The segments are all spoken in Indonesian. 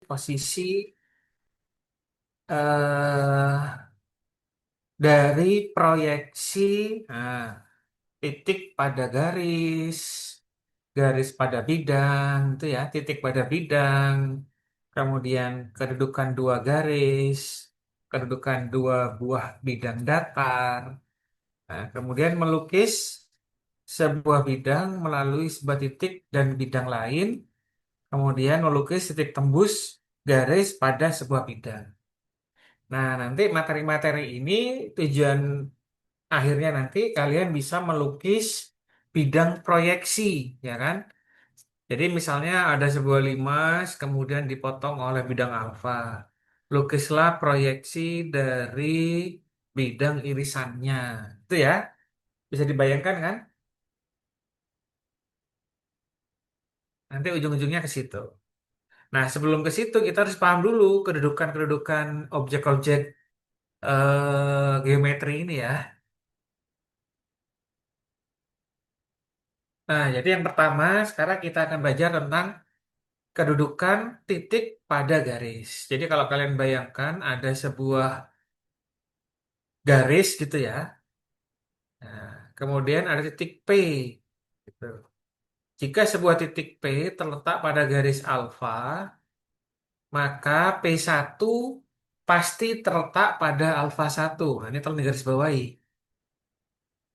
posisi eh, dari proyeksi nah, titik pada garis, garis pada bidang, itu ya, titik pada bidang, kemudian kedudukan dua garis, kedudukan dua buah bidang datar. Nah, kemudian melukis sebuah bidang melalui sebuah titik dan bidang lain, kemudian melukis titik tembus garis pada sebuah bidang. Nah, nanti materi-materi ini tujuan akhirnya nanti kalian bisa melukis bidang proyeksi, ya kan? Jadi misalnya ada sebuah limas, kemudian dipotong oleh bidang alfa. Lukislah proyeksi dari bidang irisannya. Itu ya, bisa dibayangkan kan? Nanti ujung-ujungnya ke situ. Nah, sebelum ke situ kita harus paham dulu kedudukan-kedudukan objek-objek geometri ini ya. Nah, jadi yang pertama sekarang kita akan belajar tentang kedudukan titik pada garis. Jadi kalau kalian bayangkan ada sebuah garis gitu ya. Nah, kemudian ada titik P gitu. Jika sebuah titik P terletak pada garis alfa, maka P1 pasti terletak pada alfa 1. Nah, ini tolong digarisbawahi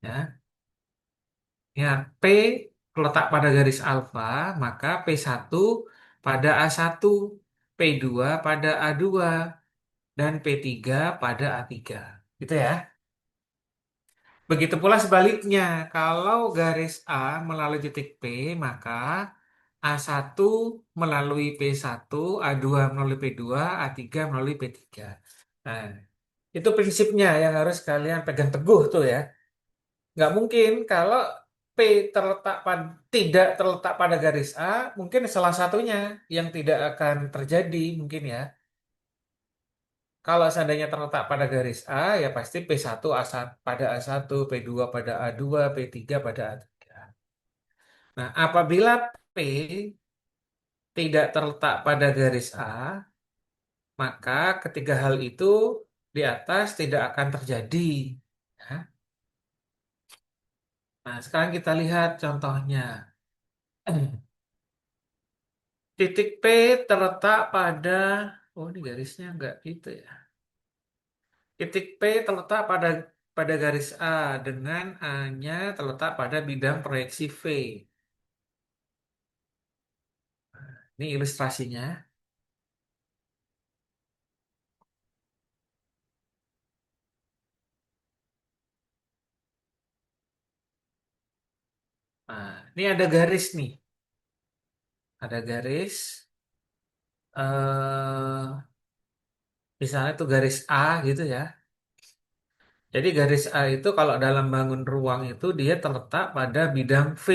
ya. Ya, P terletak pada garis alfa, maka P1 pada A1, P2 pada A2, dan P3 pada A3. Gitu ya. Begitu pula sebaliknya, kalau garis A melalui titik P, maka A1 melalui P1, A2 melalui P2, A3 melalui P3. Nah, itu prinsipnya yang harus kalian pegang teguh tuh ya. Nggak mungkin kalau P tidak terletak pada garis A, mungkin salah satunya yang tidak akan terjadi mungkin ya. Kalau seandainya terletak pada garis A, ya pasti P1 A1 pada A1, P2 pada A2, P3 pada A3. Nah, apabila P tidak terletak pada garis A, maka ketiga hal itu di atas tidak akan terjadi. Ya. Nah, sekarang kita lihat contohnya. Titik P terletak pada, oh ini garisnya enggak gitu ya. Titik P terletak pada garis A dengan A-nya terletak pada bidang proyeksi V. Ini ilustrasinya. Nah, ini ada garis nih. Ada garis. Misalnya tuh garis A gitu ya. Jadi garis A itu kalau dalam bangun ruang itu dia terletak pada bidang V.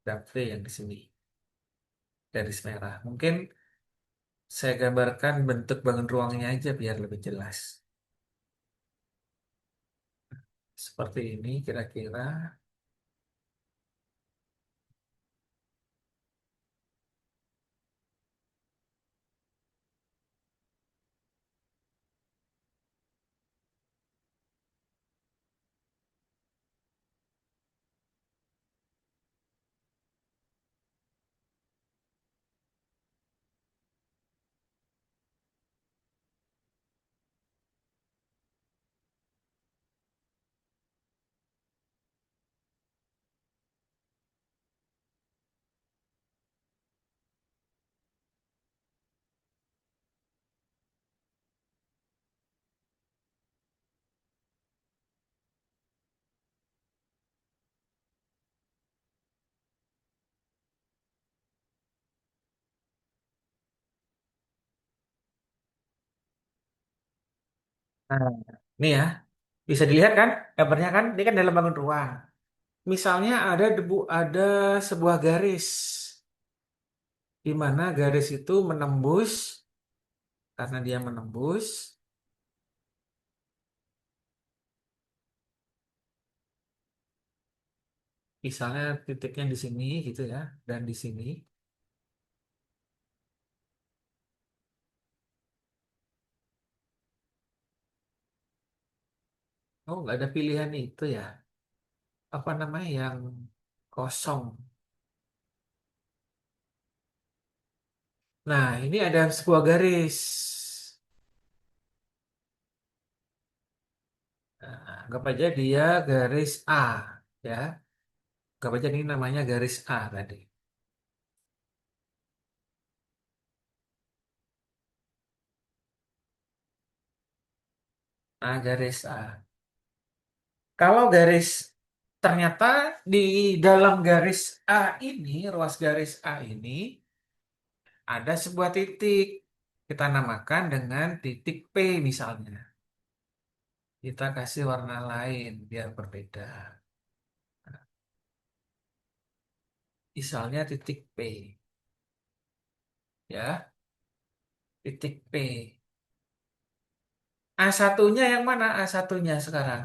Bidang V yang di sini. Garis merah. Mungkin saya gambarkan bentuk bangun ruangnya aja biar lebih jelas. Seperti ini kira-kira. Nah, ini ya. Bisa dilihat kan gambarnya kan? Ini kan dalam bangun ruang. Misalnya ada sebuah garis di mana garis itu menembus karena dia menembus misalnya titiknya di sini gitu ya dan di sini. Oh, nggak ada pilihan itu ya. Apa namanya yang kosong. Nah, ini ada sebuah garis. Nah, anggap aja dia garis A, ya. Anggap aja ini namanya garis A tadi. Nah, garis A. Kalau garis ternyata di dalam garis A ini, ruas garis A ini ada sebuah titik. Kita namakan dengan titik P misalnya. Kita kasih warna lain biar berbeda. Misalnya titik P, ya, titik P. A satunya yang mana? A satunya sekarang.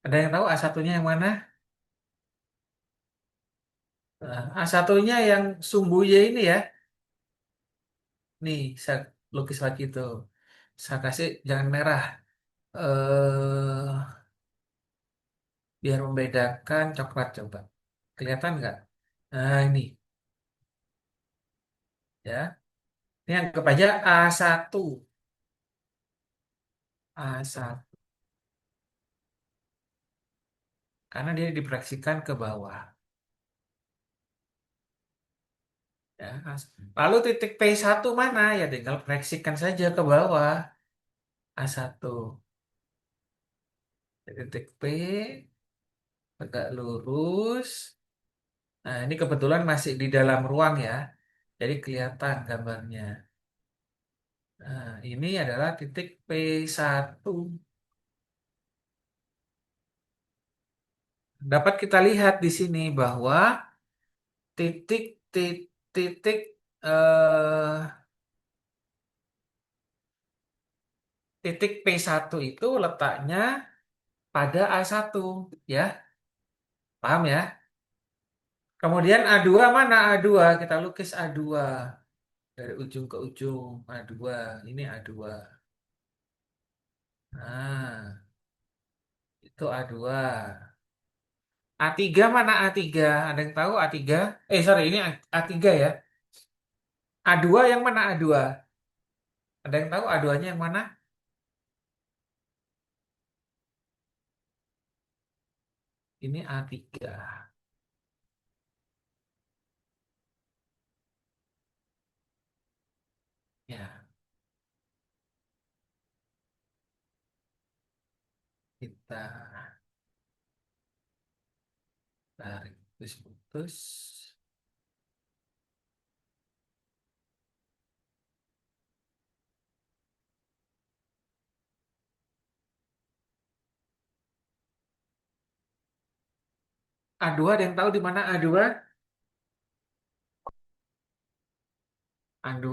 Ada yang tahu A satunya yang mana? Nah, A satunya yang sumbu Y ini ya. Nih, saya lukis lagi tuh. Saya kasih jangan merah. Eh, biar membedakan coklat coba. Kelihatan nggak? Nah, ini ya. Ini anggap aja A1. A1. Karena dia diproyeksikan ke bawah. Ya. Lalu titik P1 mana? Ya tinggal proyeksikan saja ke bawah. A1. Titik P tegak lurus. Nah, ini kebetulan masih di dalam ruang ya. Jadi kelihatan gambarnya. Nah, ini adalah titik P1. Dapat kita lihat di sini bahwa titik titik eh, titik P1 itu letaknya pada A1 ya. Paham ya? Kemudian A2 mana A2? Kita lukis A2 dari ujung ke ujung A2. Ini A2. Nah, itu A2. A3 mana A3? Ada yang tahu A3? Sorry, ini A3 ya. A2 yang mana A2? Ada yang tahu A2-nya yang mana? Ini A3. Ya, kita tarik putus-putus. A2 ada yang tahu di mana A2? A2.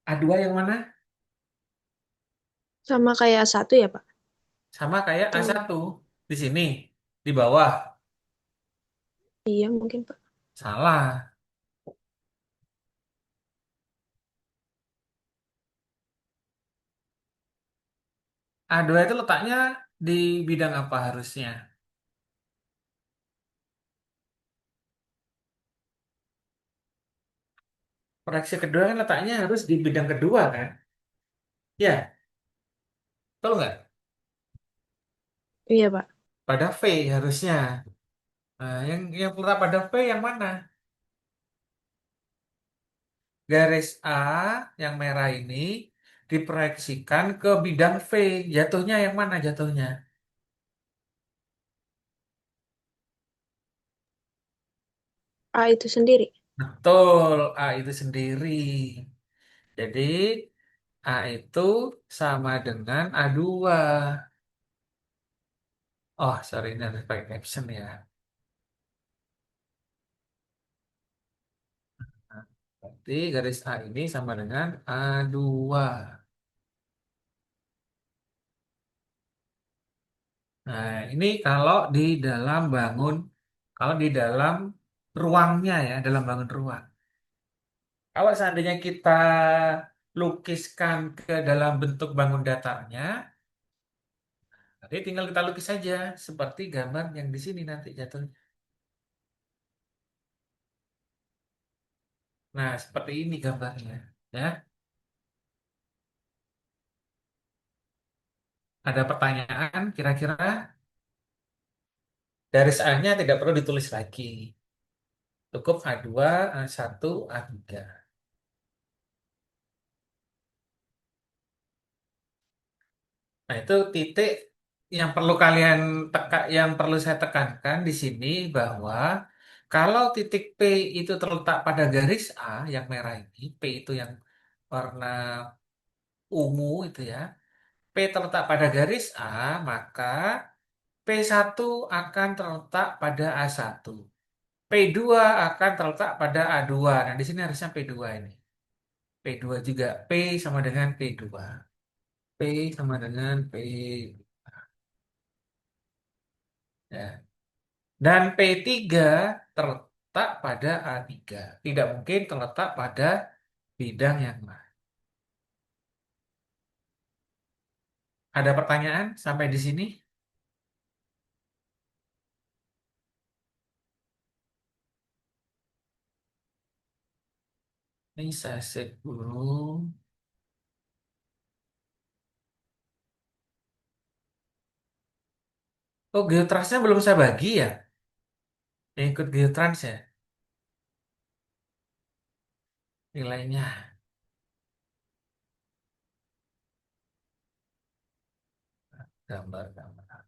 A2 yang mana? Sama kayak satu ya, Pak? Sama kayak Tuh. A1. Di sini, di bawah. Iya, mungkin, Pak. Salah. A2 itu letaknya di bidang apa harusnya? Proyeksi kedua kan letaknya harus di bidang kedua kan? Ya, tahu nggak? Iya, Pak. Pada V harusnya. Nah, yang letak pada V yang mana? Garis A yang merah ini diproyeksikan ke bidang V. Jatuhnya yang mana jatuhnya? A itu sendiri. Betul, A itu sendiri. Jadi A itu sama dengan A2. Oh, sorry, ini harus pakai caption ya. Berarti garis A ini sama dengan A2. Nah, ini kalau di dalam ruangnya ya, dalam bangun ruang. Kalau seandainya kita lukiskan ke dalam bentuk bangun datarnya, nanti tinggal kita lukis saja seperti gambar yang di sini nanti jatuhnya. Nah, seperti ini gambarnya. Ya, ada pertanyaan kira-kira garis A-nya tidak perlu ditulis lagi. Cukup A2, A1, A3. Nah, itu titik yang perlu saya tekankan di sini bahwa kalau titik P itu terletak pada garis A yang merah ini, P itu yang warna ungu itu ya. P terletak pada garis A, maka P1 akan terletak pada A1. P2 akan terletak pada A2. Nah, di sini harusnya P2 ini. P2 juga. P sama dengan P2. P sama dengan P. Ya. Dan P3 terletak pada A3. Tidak mungkin terletak pada bidang yang lain. Ada pertanyaan sampai di sini? Ini saya save dulu. Oh, geotransnya belum saya bagi ya? Yang ikut geotrans ya? Nilainya. Gambar-gambar.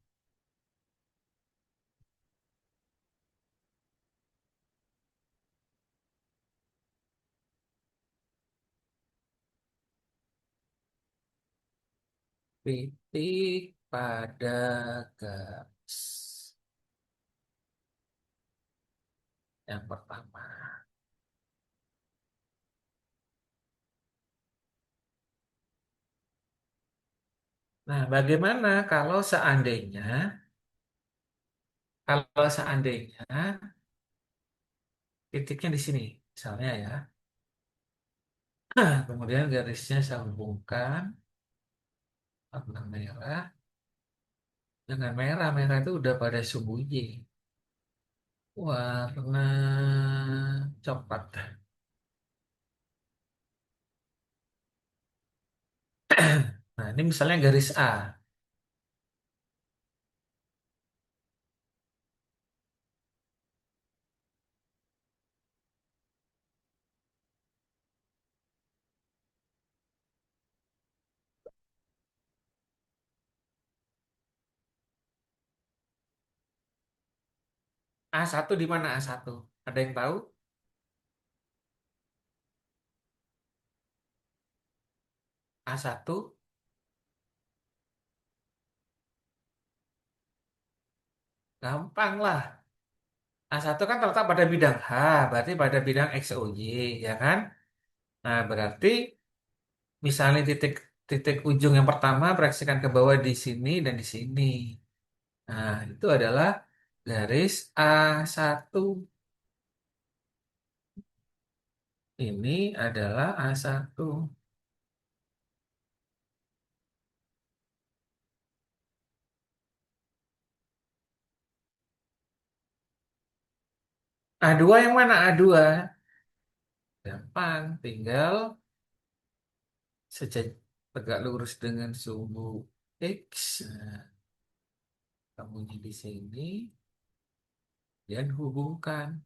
Titik pada garis. Yang pertama. Nah, bagaimana kalau seandainya titiknya di sini, misalnya ya. Kemudian garisnya saya hubungkan warna merah dengan merah. Merah itu udah pada sembunyi. Warna coklat. Nah, ini misalnya garis A. A1 di mana A1? Ada yang tahu? A1 gampang lah. A1 kan terletak pada bidang H, berarti pada bidang X, O, Y, ya kan? Nah, berarti misalnya titik titik ujung yang pertama proyeksikan ke bawah di sini dan di sini. Nah, itu adalah garis A1. Ini adalah A1. A2 yang mana A2? Gampang, tinggal sejak tegak lurus dengan sumbu X. Nah, kamunya di sini dan hubungkan.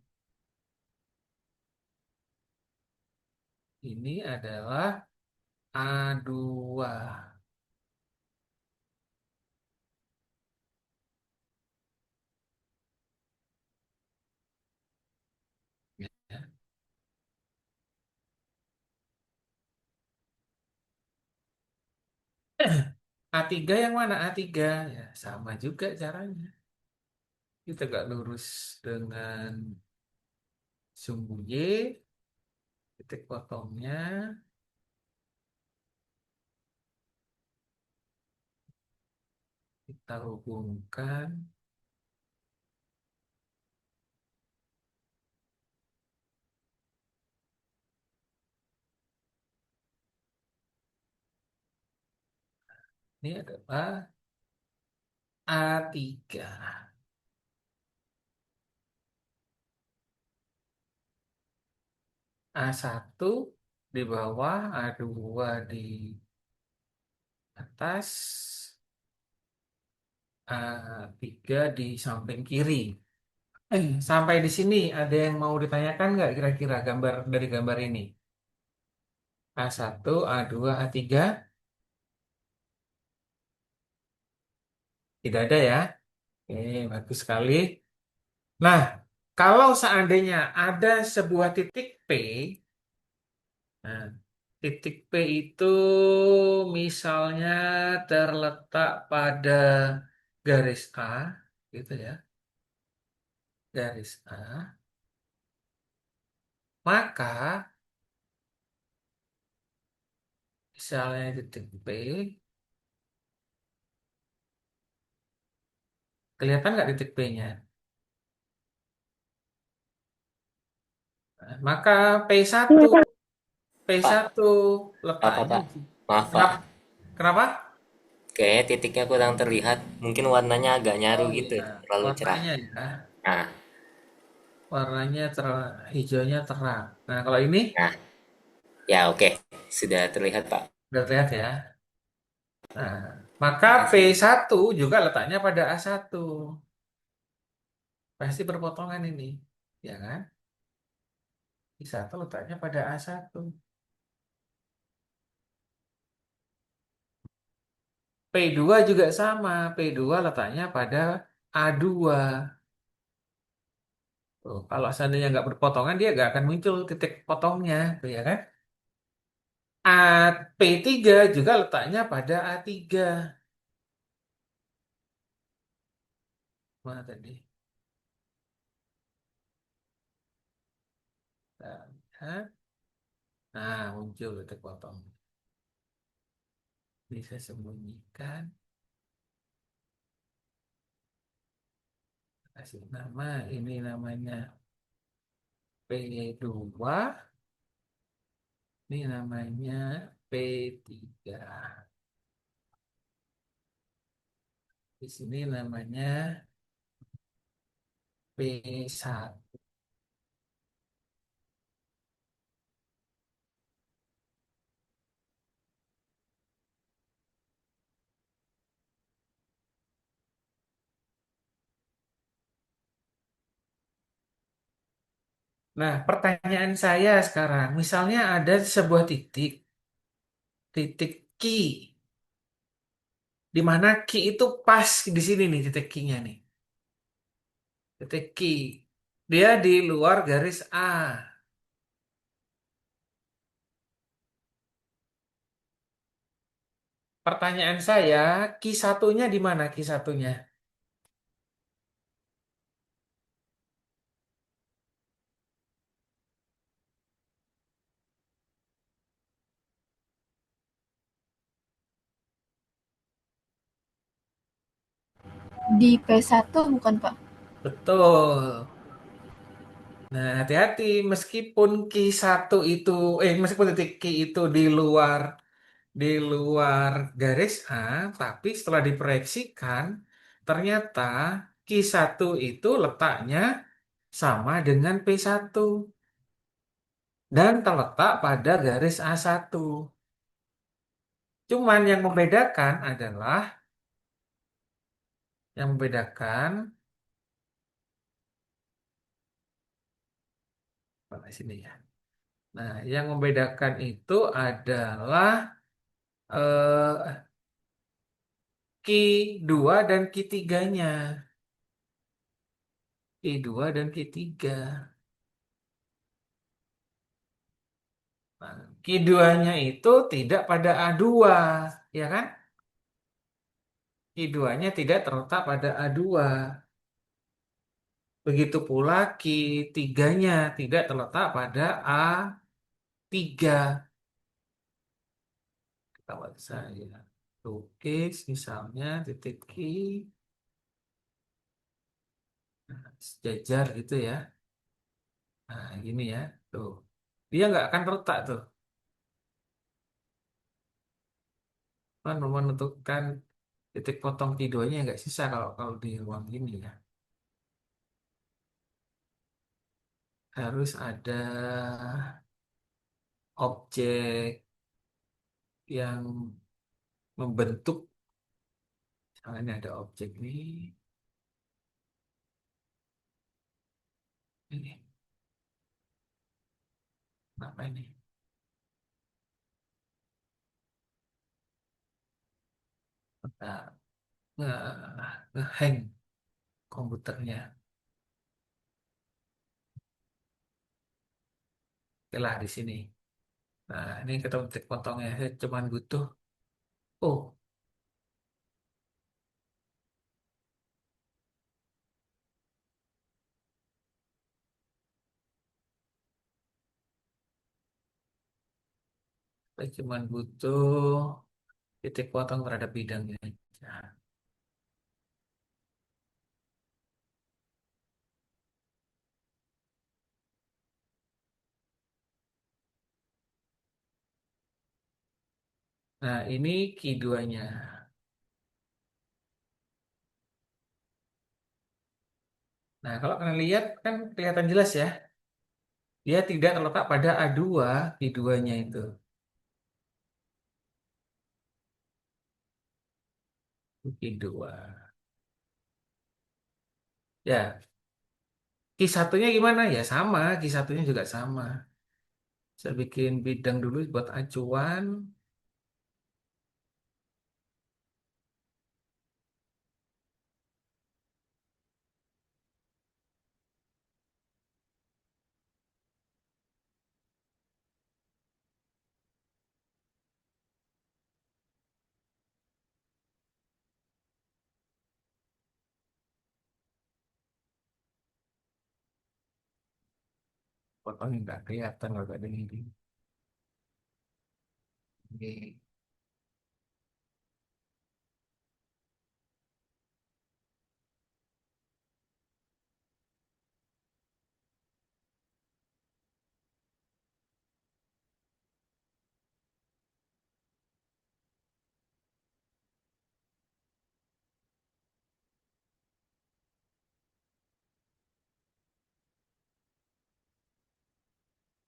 Ini adalah A2. Ya. A3 yang mana A3? Ya, sama juga caranya. Kita tegak lurus dengan sumbu Y. Titik potongnya kita hubungkan. Ini adalah A3. A1 di bawah, A2 di atas, A3 di samping kiri. Sampai di sini ada yang mau ditanyakan nggak kira-kira gambar dari gambar ini? A1, A2, A3? Tidak ada ya? Oke, bagus sekali. Nah, kalau seandainya ada sebuah titik P, nah, titik P itu misalnya terletak pada garis A, gitu ya, garis A, maka misalnya titik P, kelihatan nggak titik P-nya? Nah, maka P1, Pak, P1 apa letaknya Pak? Maaf Pak, kenapa? Kenapa? kayaknya titiknya kurang terlihat. Mungkin warnanya agak nyaru Oh gitu, iya, terlalu cerah. warnanya ya, Nah, warnanya hijaunya terang. Nah, kalau ini nah, ya oke, sudah terlihat Pak. udah terlihat ya. Nah, maka Makasih. P1 juga letaknya pada A1. Pasti berpotongan ini, ya kan? P1 letaknya pada A1. P2 juga sama, P2 letaknya pada A2. Tuh, kalau seandainya nggak berpotongan, dia nggak akan muncul titik potongnya, tuh ya kan? A, P3 juga letaknya pada A3. Mana tadi? Kita lihat. Nah, muncul titik potong. Bisa sembunyikan. Kasih nama. Ini namanya P2. Ini namanya P3. Di sini namanya P1. Nah, pertanyaan saya sekarang, misalnya ada sebuah titik, titik key, di mana key itu pas di sini nih titik key-nya nih, titik key. Dia di luar garis A. Pertanyaan saya, key satunya di mana key satunya? Di P1 bukan Pak? Betul. Nah, hati-hati meskipun key satu itu, meskipun titik key itu di luar garis A, tapi setelah diproyeksikan, ternyata key satu itu letaknya sama dengan P1 dan terletak pada garis A1. Cuman yang membedakan mana sini ya. Nah, yang membedakan itu adalah eh, key 2 dan key 3-nya. Key 2 dan key 3. Nah, key 2-nya itu tidak pada A2, ya kan? Key 2-nya tidak terletak pada A2. Begitu pula key 3-nya tidak terletak pada A2. 3. Kita buat saya lukis misalnya titik Q, nah, sejajar gitu ya. Nah, gini ya. Tuh. Dia nggak akan retak tuh. Kan menentukan titik potong Q2-nya nggak sisa kalau kalau di ruang gini ya. Harus ada objek yang membentuk. Misalnya ini ada objek nih. Ini apa ini? Nah, ngehang komputernya. Oke lah di sini. Nah, ini ketemu titik potongnya. Saya cuma butuh. Oh, saya cuma butuh titik potong terhadap bidangnya aja. Nah, ini Q2-nya. Nah, kalau kalian lihat kan kelihatan jelas ya. Dia tidak terletak pada A2, Q2-nya itu. Q2. Ya, Q1-nya gimana? Ya sama, Q1-nya juga sama. Saya bikin bidang dulu buat acuan. Potongnya nggak kelihatan kalau nggak ada ini. Oke.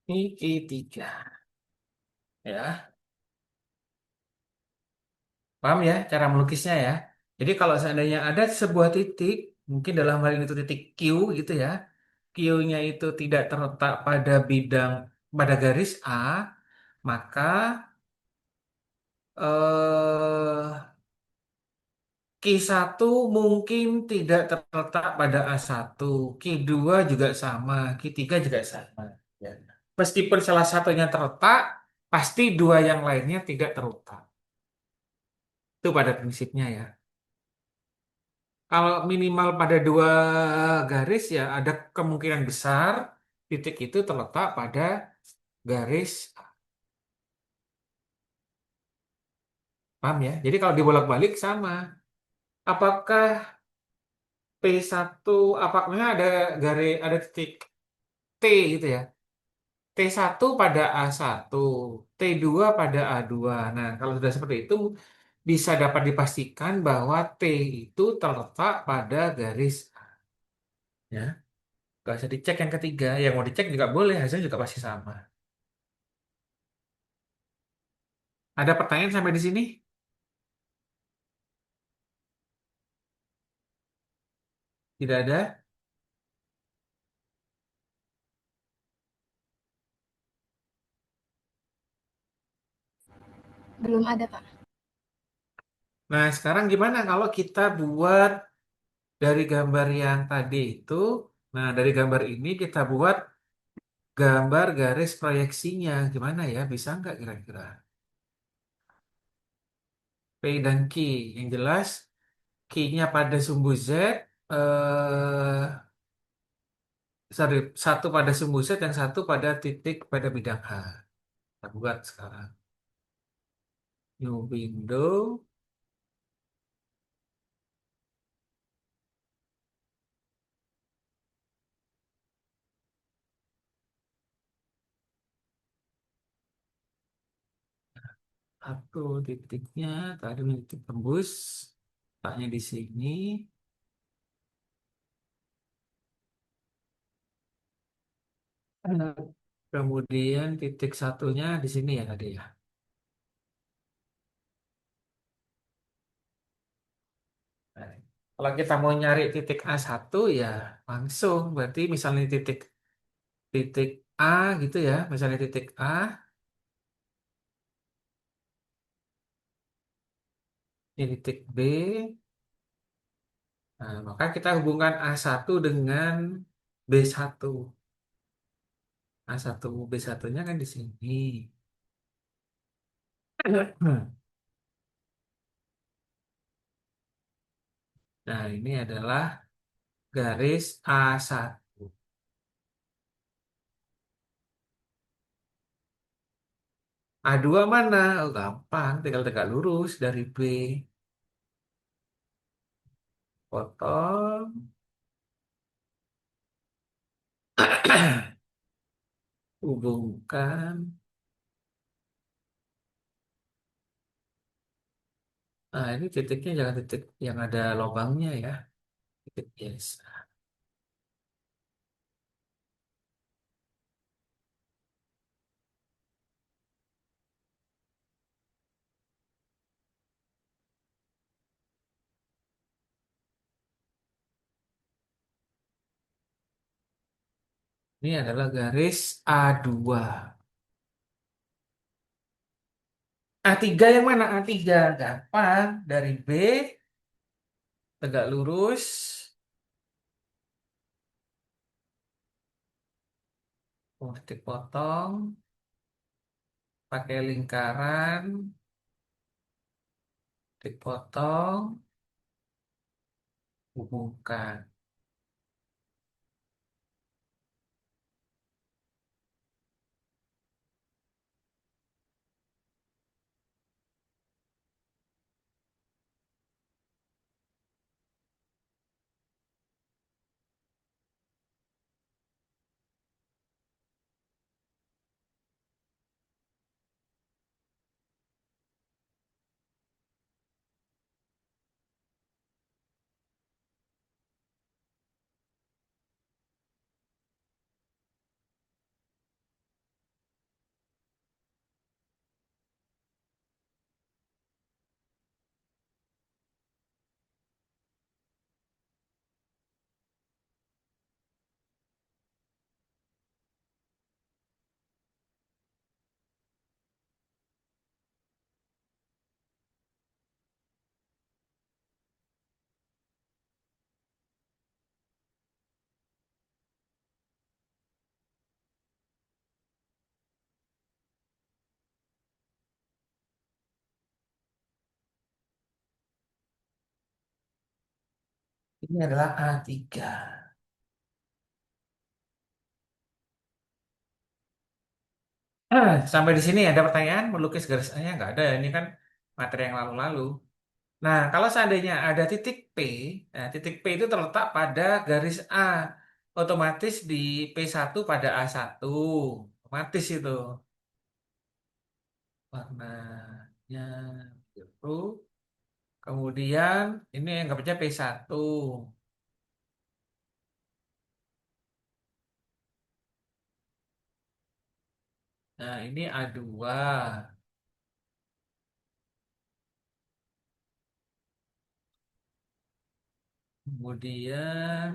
Ini Q3. Ya, paham ya cara melukisnya ya? Jadi kalau seandainya ada sebuah titik, mungkin dalam hal ini itu titik Q gitu ya. Q-nya itu tidak terletak pada bidang pada garis A, maka Q1 mungkin tidak terletak pada A1, Q2 juga sama, Q3 juga sama. Ya. Meskipun salah satunya terletak, pasti dua yang lainnya tidak terletak. Itu pada prinsipnya ya. Kalau minimal pada dua garis ya ada kemungkinan besar titik itu terletak pada garis. Paham ya? Jadi kalau dibolak-balik sama. Apakah P1 apakah ada garis ada titik T gitu ya? T1 pada A1, T2 pada A2. Nah, kalau sudah seperti itu bisa dapat dipastikan bahwa T itu terletak pada garis A. Ya. Gak usah dicek yang ketiga. Yang mau dicek juga boleh, hasilnya juga pasti sama. Ada pertanyaan sampai di sini? Tidak ada? Belum ada, Pak. Nah, sekarang gimana kalau kita buat dari gambar yang tadi itu, nah dari gambar ini kita buat gambar garis proyeksinya. Gimana ya? Bisa nggak kira-kira? P dan Q. Yang jelas, Q-nya pada sumbu Z, sorry, satu pada sumbu Z, yang satu pada titik pada bidang H. Kita buat sekarang. New window. Satu titiknya. Tadi titik tembus. Letaknya di sini. Eh, Kemudian titik satunya di sini ya tadi ya. Nah, kalau kita mau nyari titik A1 ya langsung. Berarti misalnya titik titik A gitu ya. Misalnya titik A, ini titik B. Nah, maka kita hubungkan A1 dengan B1. A1 B1-nya kan di sini. Nah, ini adalah garis A1. A2 mana? Oh, gampang, tinggal tegak lurus dari B. Potong, hubungkan. Nah, ini titiknya jangan titik yang ada lubangnya ya. Titik biasa. Ini adalah garis A2. A3 yang mana? A3 gampang. Dari B, tegak lurus. Oh, titik potong. Pakai lingkaran. Titik potong. Hubungkan. Ini adalah A3. Sampai di sini ada pertanyaan melukis garis A-nya nggak ada. Ini kan materi yang lalu-lalu. Nah, kalau seandainya ada titik P, nah titik P itu terletak pada garis A. Otomatis di P1 pada A1. Otomatis itu. Warnanya biru. Kemudian ini anggapnya P1. Nah, ini A2. Kemudian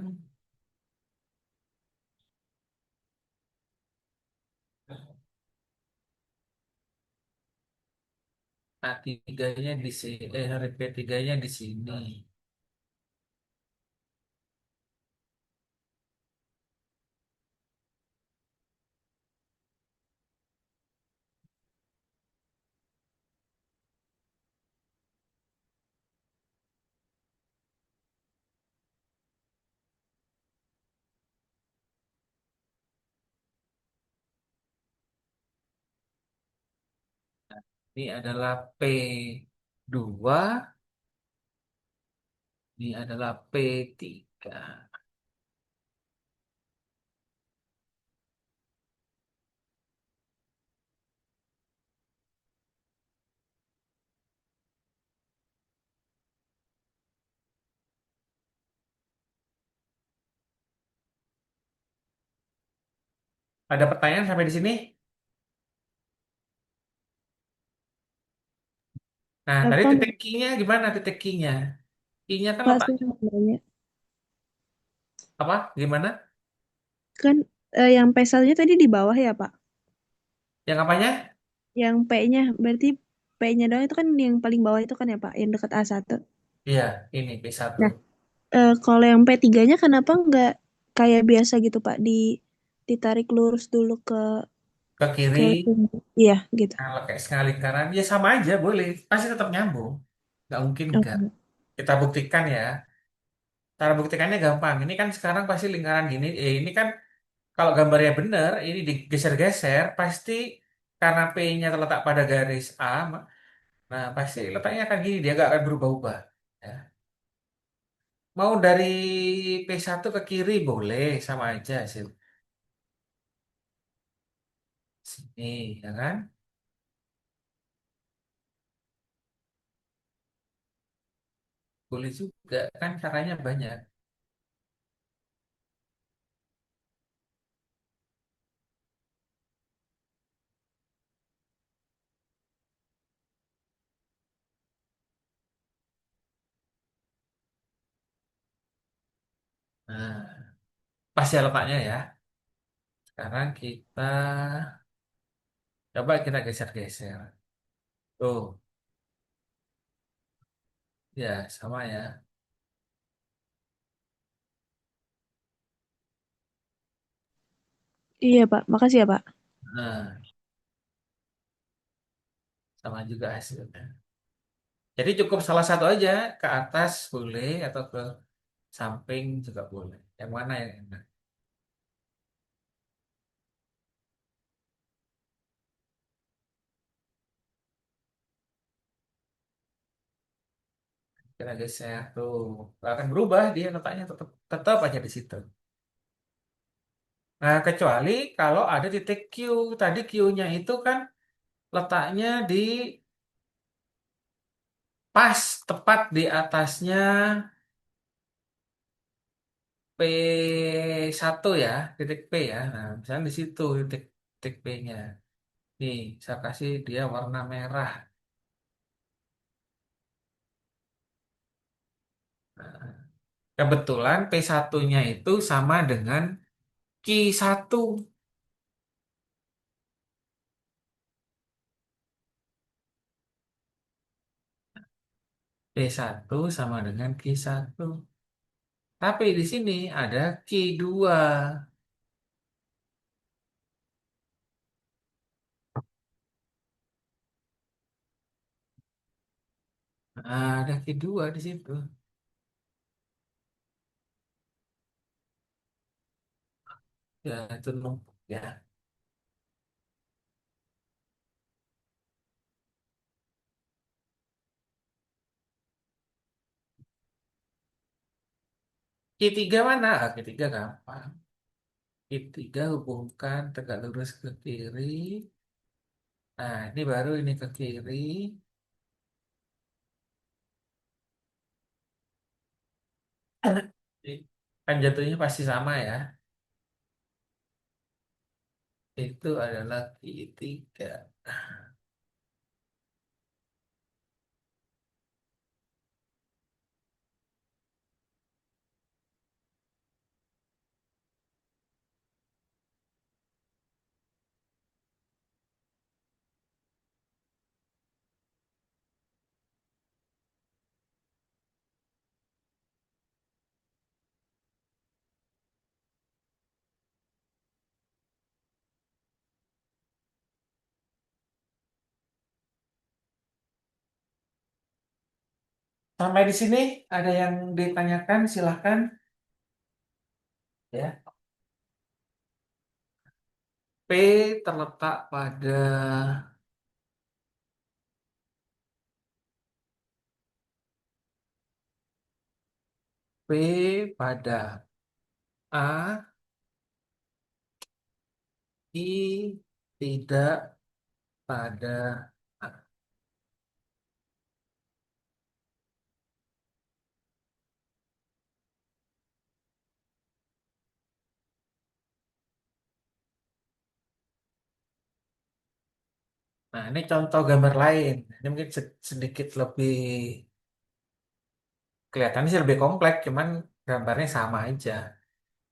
A3-nya di sini, sorry, P3-nya di sini. Ini adalah P2, ini adalah P3. Ada pertanyaan sampai di sini? Nah, tadi Apa titik Q-nya gimana titik Q-nya? Q-nya kan Pak letak saya mau nanya? apa? Gimana? Kan yang P1-nya tadi di bawah ya, Pak? Yang apanya? Yang P-nya berarti P-nya doang itu kan yang paling bawah itu kan ya, Pak, yang dekat A1. Iya, ini P1. Nah, kalau yang P3-nya kenapa nggak kayak biasa gitu, Pak, ditarik lurus dulu Ke kiri, ke iya gitu. kalau kayak sekali kanan, ya sama aja boleh. Pasti tetap nyambung. Nggak mungkin enggak. Oh, Kita buktikan ya. Cara buktikannya gampang. Ini kan sekarang pasti lingkaran gini. Ini kan kalau gambarnya benar, ini digeser-geser, pasti karena P-nya terletak pada garis A, nah pasti letaknya akan gini, dia nggak akan berubah-ubah. Ya. Mau dari P1 ke kiri boleh, sama aja sih. Sini, ya kan? Boleh juga, kan caranya banyak. Nah, pas ya letaknya ya. Sekarang coba kita geser-geser. Tuh, ya sama ya. iya, Pak. Makasih ya, Pak. Nah, sama juga hasilnya. Jadi cukup salah satu aja, ke atas boleh atau ke samping juga boleh. Yang mana yang enak? Kita geser tuh. Nggak akan berubah dia letaknya tetap tetap aja di situ. Nah, kecuali kalau ada titik Q. Tadi Q-nya itu kan letaknya di pas tepat di atasnya P1 ya, titik P ya. Nah, misalnya di situ titik P-nya. Nih, saya kasih dia warna merah. Nah, kebetulan P1-nya itu sama dengan Q1. P1 sama dengan Q1. Tapi di sini ada Q2. Nah, ada Q2 di situ. Ya, itu numpuk ya. Q3 mana? Ah, Q3 gampang. Q3 hubungkan tegak lurus ke kiri. Nah, ini baru ini ke kiri. Kan jatuhnya pasti sama ya. Itu adalah Q3. Sampai di sini ada yang ditanyakan, silahkan ya. P terletak pada pada A, I tidak pada A. Nah, ini contoh gambar lain. Ini mungkin sedikit lebih kelihatannya sih lebih kompleks, cuman gambarnya sama aja.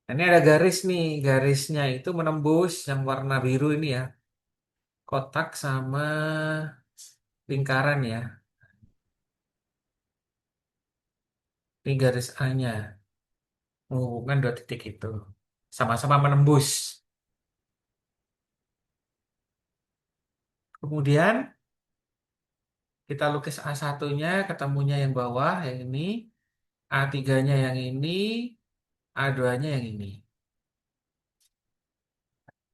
Nah, ini ada garis nih, garisnya itu menembus yang warna biru ini ya, kotak sama lingkaran ya. Ini garis A-nya, menghubungkan dua titik itu. Sama-sama menembus. Kemudian kita lukis A1-nya, ketemunya yang bawah, yang ini. A3-nya yang ini, A2-nya yang ini.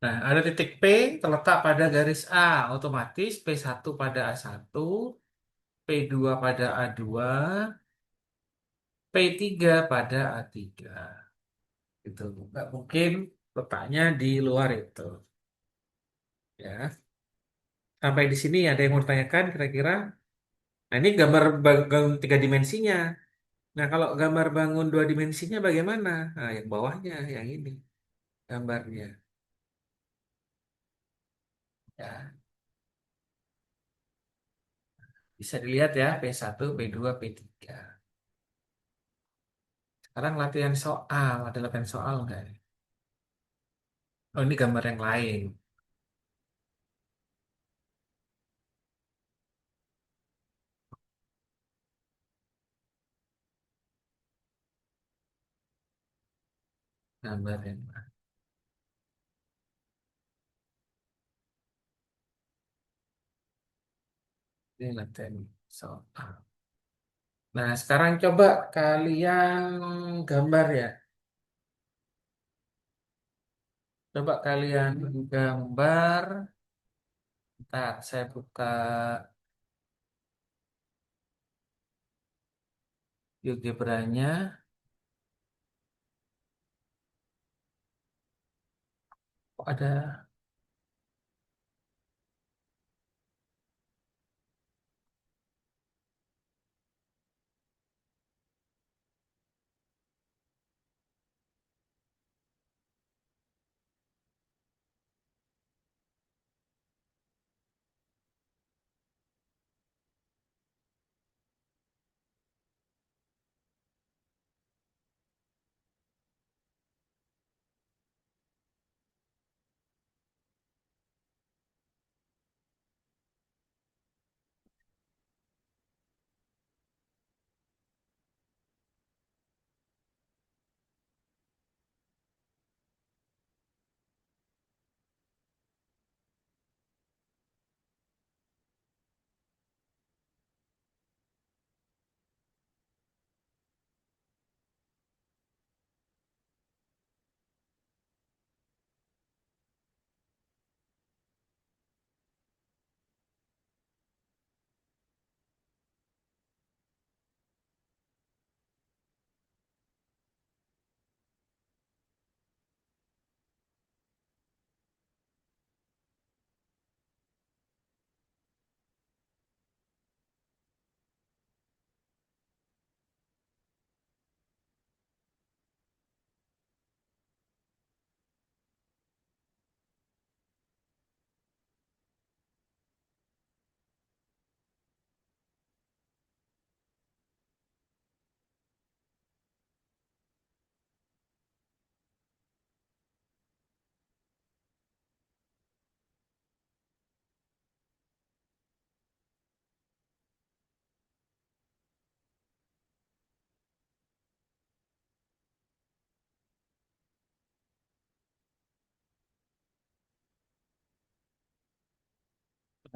Nah, ada titik P terletak pada garis A, otomatis P1 pada A1, P2 pada A2, P3 pada A3. Gitu. Nggak mungkin letaknya di luar itu. Ya. Sampai di sini ada yang mau ditanyakan kira-kira? Nah, ini gambar bangun tiga dimensinya. Nah, kalau gambar bangun dua dimensinya bagaimana? Nah, yang bawahnya, yang ini gambarnya. Ya, bisa dilihat ya, P1, P2, P3. Sekarang latihan soal, ada latihan soal nggak? Oh, ini gambar yang lain. Gambar yang lain. Ini latihan soal. Nah, sekarang coba kalian gambar ya. Coba kalian gambar. Ntar saya buka GeoGebra-nya. Kok ada?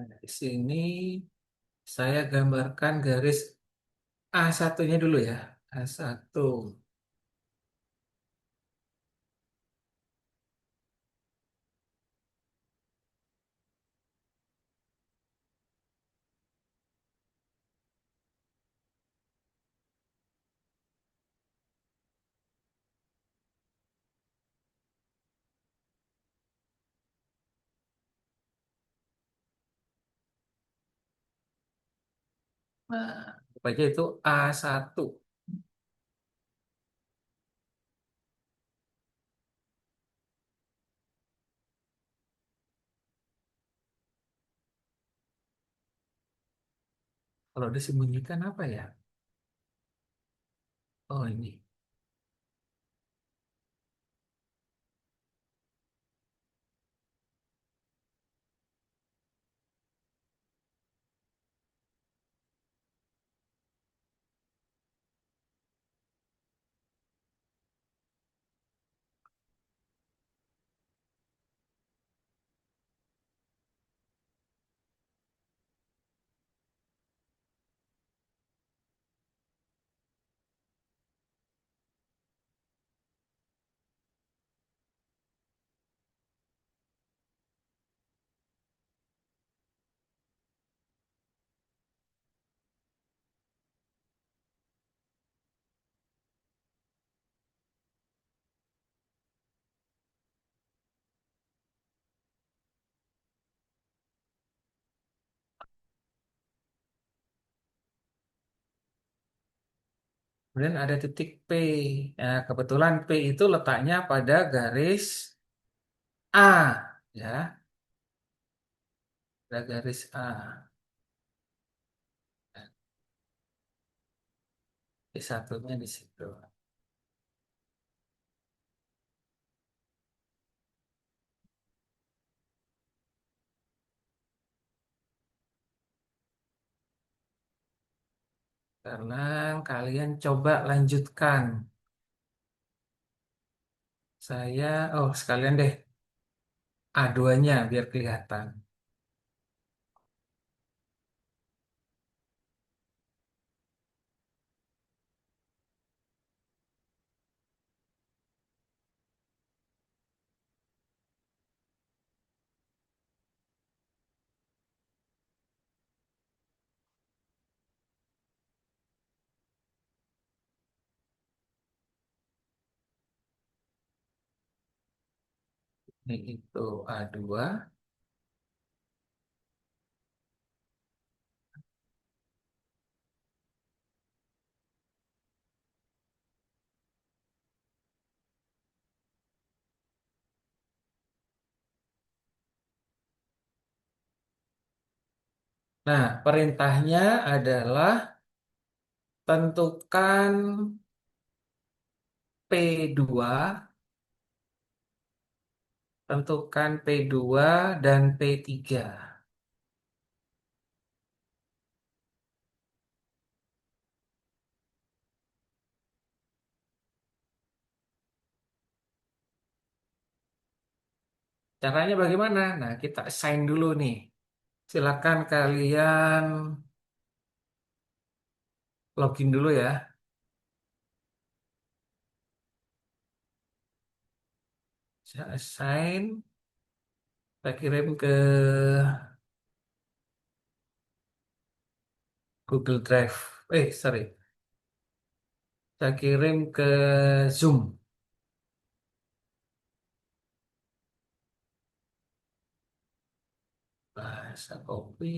Nah, di sini saya gambarkan garis A1-nya dulu ya. A1. Nah, baca itu A1. Kalau disembunyikan apa ya? Oh ini. Kemudian ada titik P. Nah, kebetulan P itu letaknya pada garis A, ya, pada garis A. Di satunya di situ. Sekarang kalian coba lanjutkan. Oh sekalian deh A2-nya biar kelihatan. Ini itu A2. Nah, perintahnya adalah tentukan P2, tentukan P2 dan P3. Caranya bagaimana? Nah, kita assign dulu nih. Silakan kalian login dulu ya. Saya assign, saya kirim ke Google Drive. Sorry. Saya kirim ke Zoom. Nah, saya copy.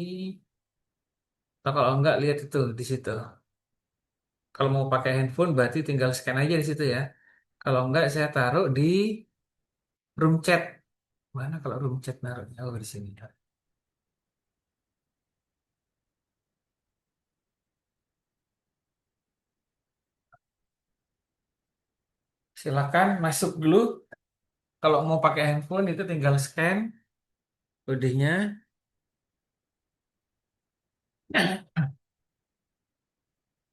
Nah, kalau enggak, lihat itu di situ. Kalau mau pakai handphone, berarti tinggal scan aja di situ ya. Kalau enggak, saya taruh di room chat. Mana kalau room chat naruhnya? Oh, di sini. Silakan masuk dulu. Kalau mau pakai handphone, itu tinggal scan kodenya.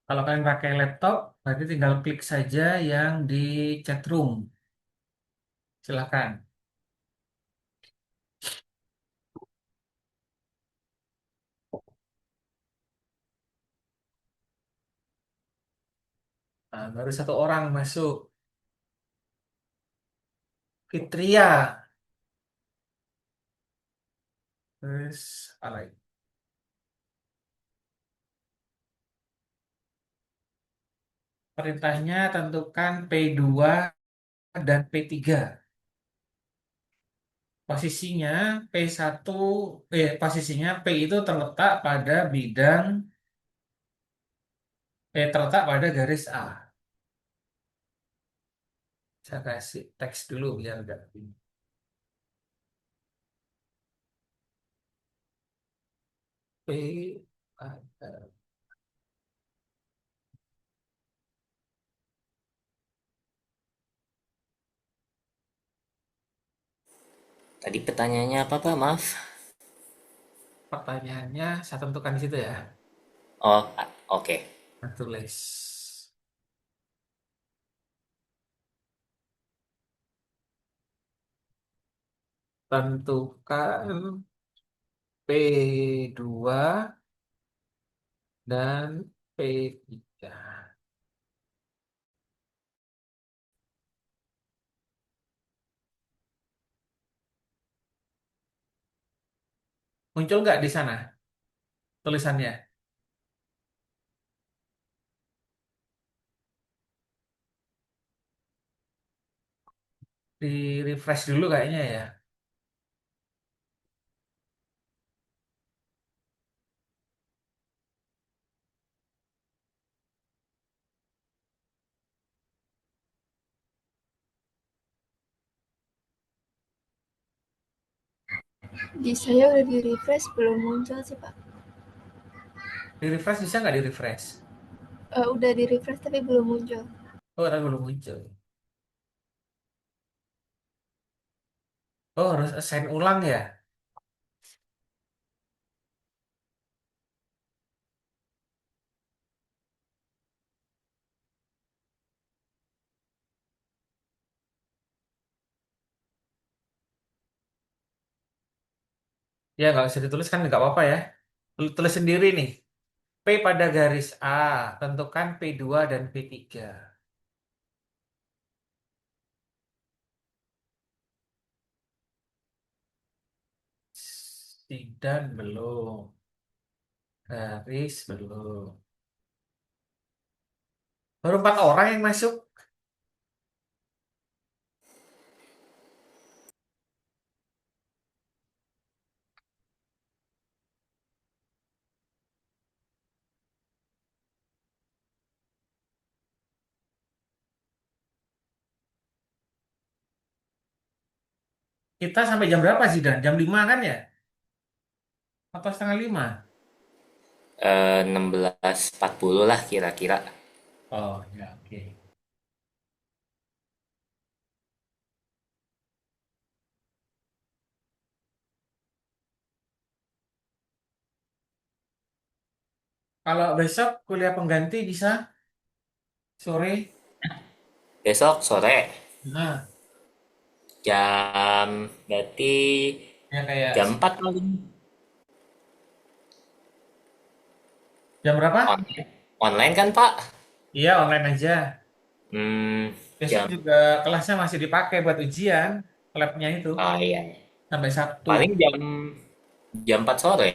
Kalau kalian pakai laptop, berarti tinggal klik saja yang di chat room. Silakan. Nah, baru satu orang masuk. Fitria. Terus, alay. Perintahnya tentukan P2 dan P3. Posisinya P1, posisinya P itu terletak pada bidang Terletak pada garis A. Saya kasih teks dulu biar enggak bingung. P pada Tadi pertanyaannya apa, Pak? Maaf. pertanyaannya saya tentukan di situ ya. Oh, oke. Saya tulis. Tentukan P2 dan P3. Muncul nggak di sana tulisannya? Di refresh dulu kayaknya ya. Di saya udah di refresh belum muncul sih Pak. Di refresh bisa nggak di refresh? Udah di refresh tapi belum muncul. Oh, tapi belum muncul. Oh, harus assign ulang ya? Ya, nggak usah ditulis kan nggak apa-apa ya. Tulis sendiri nih. P pada garis A, tentukan P2 dan P3. Sidan belum. Garis belum. Baru 4 orang yang masuk. Kita sampai jam berapa sih, Dan? Jam 5 kan ya? Atau setengah 5? 16.40 lah kira-kira. Oh, ya, oke. Kalau besok kuliah pengganti bisa sore? Besok sore Nah, berarti ya kayak jam 4 paling. jam berapa? Online. Online kan, Pak? Iya, online aja. Hmm, Besok jam. juga kelasnya masih dipakai buat ujian, labnya itu, Ah, iya. sampai Sabtu. Paling jam 4 sore.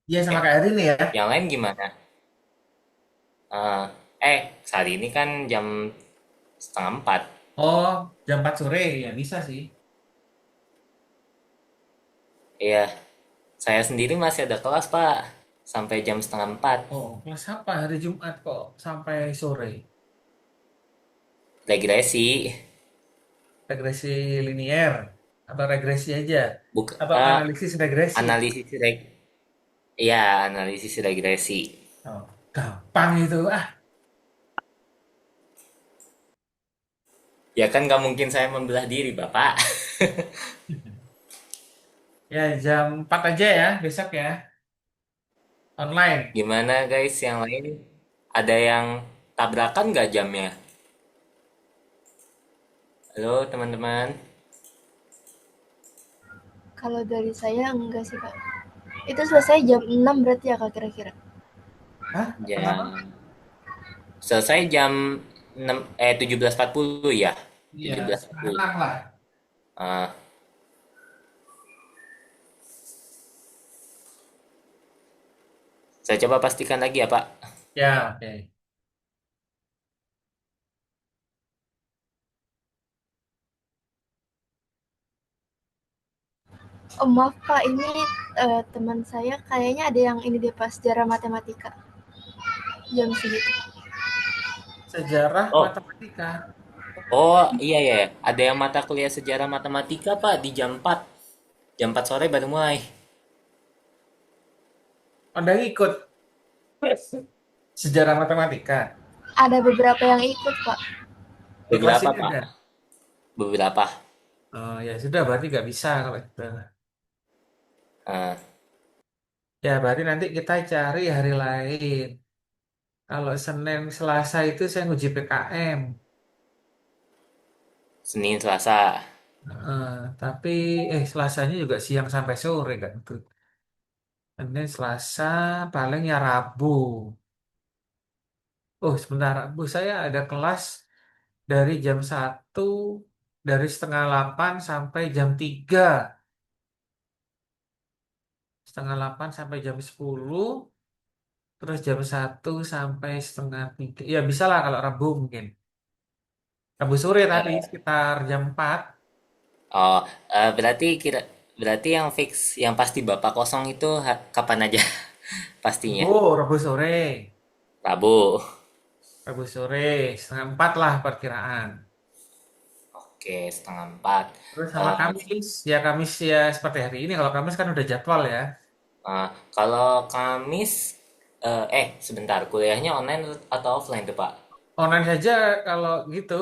Iya, sama kayak hari ini ya. Yang lain gimana? Ah, saat ini kan jam setengah 4. Oh, jam 4 sore, ya bisa sih. Iya, saya sendiri masih ada kelas, Pak. Sampai jam setengah 4. Oh, kelas apa hari Jumat kok sampai sore? Regresi. Regresi linier, atau regresi aja? Bukan, Atau analisis regresi? analisis Iya, analisis regresi. Oh, gampang itu. Ah, Ya kan nggak mungkin saya membelah diri, Bapak. ya jam 4 aja ya besok ya, online. Gimana guys yang lain? Ada yang tabrakan nggak jamnya? Halo teman-teman. Kalau dari saya enggak sih Kak. Itu selesai jam 6 berarti ya Kak kira-kira. Hah? Kenapa? Jam selesai jam 17.40 ya. Iya, 17.40. sekarang lah. Ah, saya coba pastikan lagi ya, Pak. Ya, oke. Oh maaf Pak, ini teman saya kayaknya ada yang ini deh Pak, sejarah matematika jam segitu. sejarah Oh, matematika. oh iya ya. Ada yang mata kuliah sejarah matematika, Pak, di jam 4. Jam 4 sore baru mulai. Anda ikut sejarah matematika. Ada beberapa yang ikut, Pak. Di kelas Beberapa, ini Pak. ada. Beberapa. Oh ya sudah, berarti nggak bisa kalau gitu. Eh, Ya berarti nanti kita cari hari lain. Kalau Senin Selasa itu saya nguji PKM. Senin, Selasa. Tapi Selasanya juga siang sampai sore kan tuh. Senin Selasa paling ya Rabu. Oh sebentar, Rabu saya ada kelas dari jam 1, dari setengah 8 sampai jam 3. Setengah 8 sampai jam 10, terus jam 1 sampai setengah 3. Ya bisa lah kalau Rabu mungkin. Rabu sore tapi Eh, sekitar jam 4. oh, berarti yang fix, yang pasti Bapak kosong itu kapan aja pastinya? Rabu sore. Rabu. Rabu sore, setengah 4 lah perkiraan. Oke, setengah 4. Terus sama Eh, Kamis, ya Kamis ya seperti hari ini. Kalau Kamis kan udah jadwal ya. kalau Kamis, sebentar, kuliahnya online atau offline tuh Pak? Online saja kalau gitu.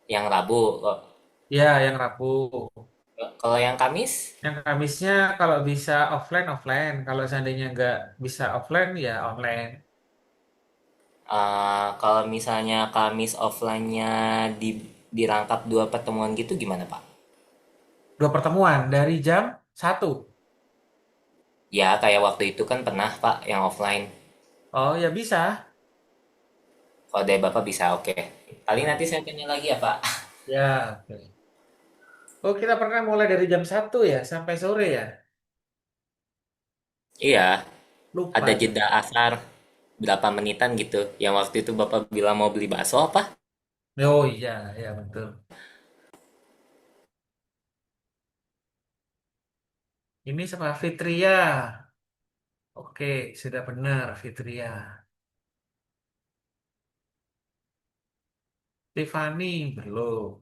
Yang Rabu. Ya, yang Rabu. Kalau yang Kamis, Yang Kamisnya kalau bisa offline, offline. Kalau seandainya nggak bisa offline, ya online. kalau misalnya Kamis offline-nya dirangkap 2 pertemuan gitu gimana Pak? 2 pertemuan dari jam 1. Ya, kayak waktu itu kan pernah Pak yang offline. Oh, ya bisa. Kalau dari Bapak bisa, oke. Paling nanti saya tanya lagi ya Pak. Ya, oke. Oh, kita pernah mulai dari jam 1 ya, sampai sore ya. Iya, ada Lupa. jeda asar berapa menitan gitu. Yang waktu itu Bapak bilang mau beli bakso apa? Oh iya, ya betul. Ini sama Fitria. Oke, sudah benar Fitria. Tiffany belum.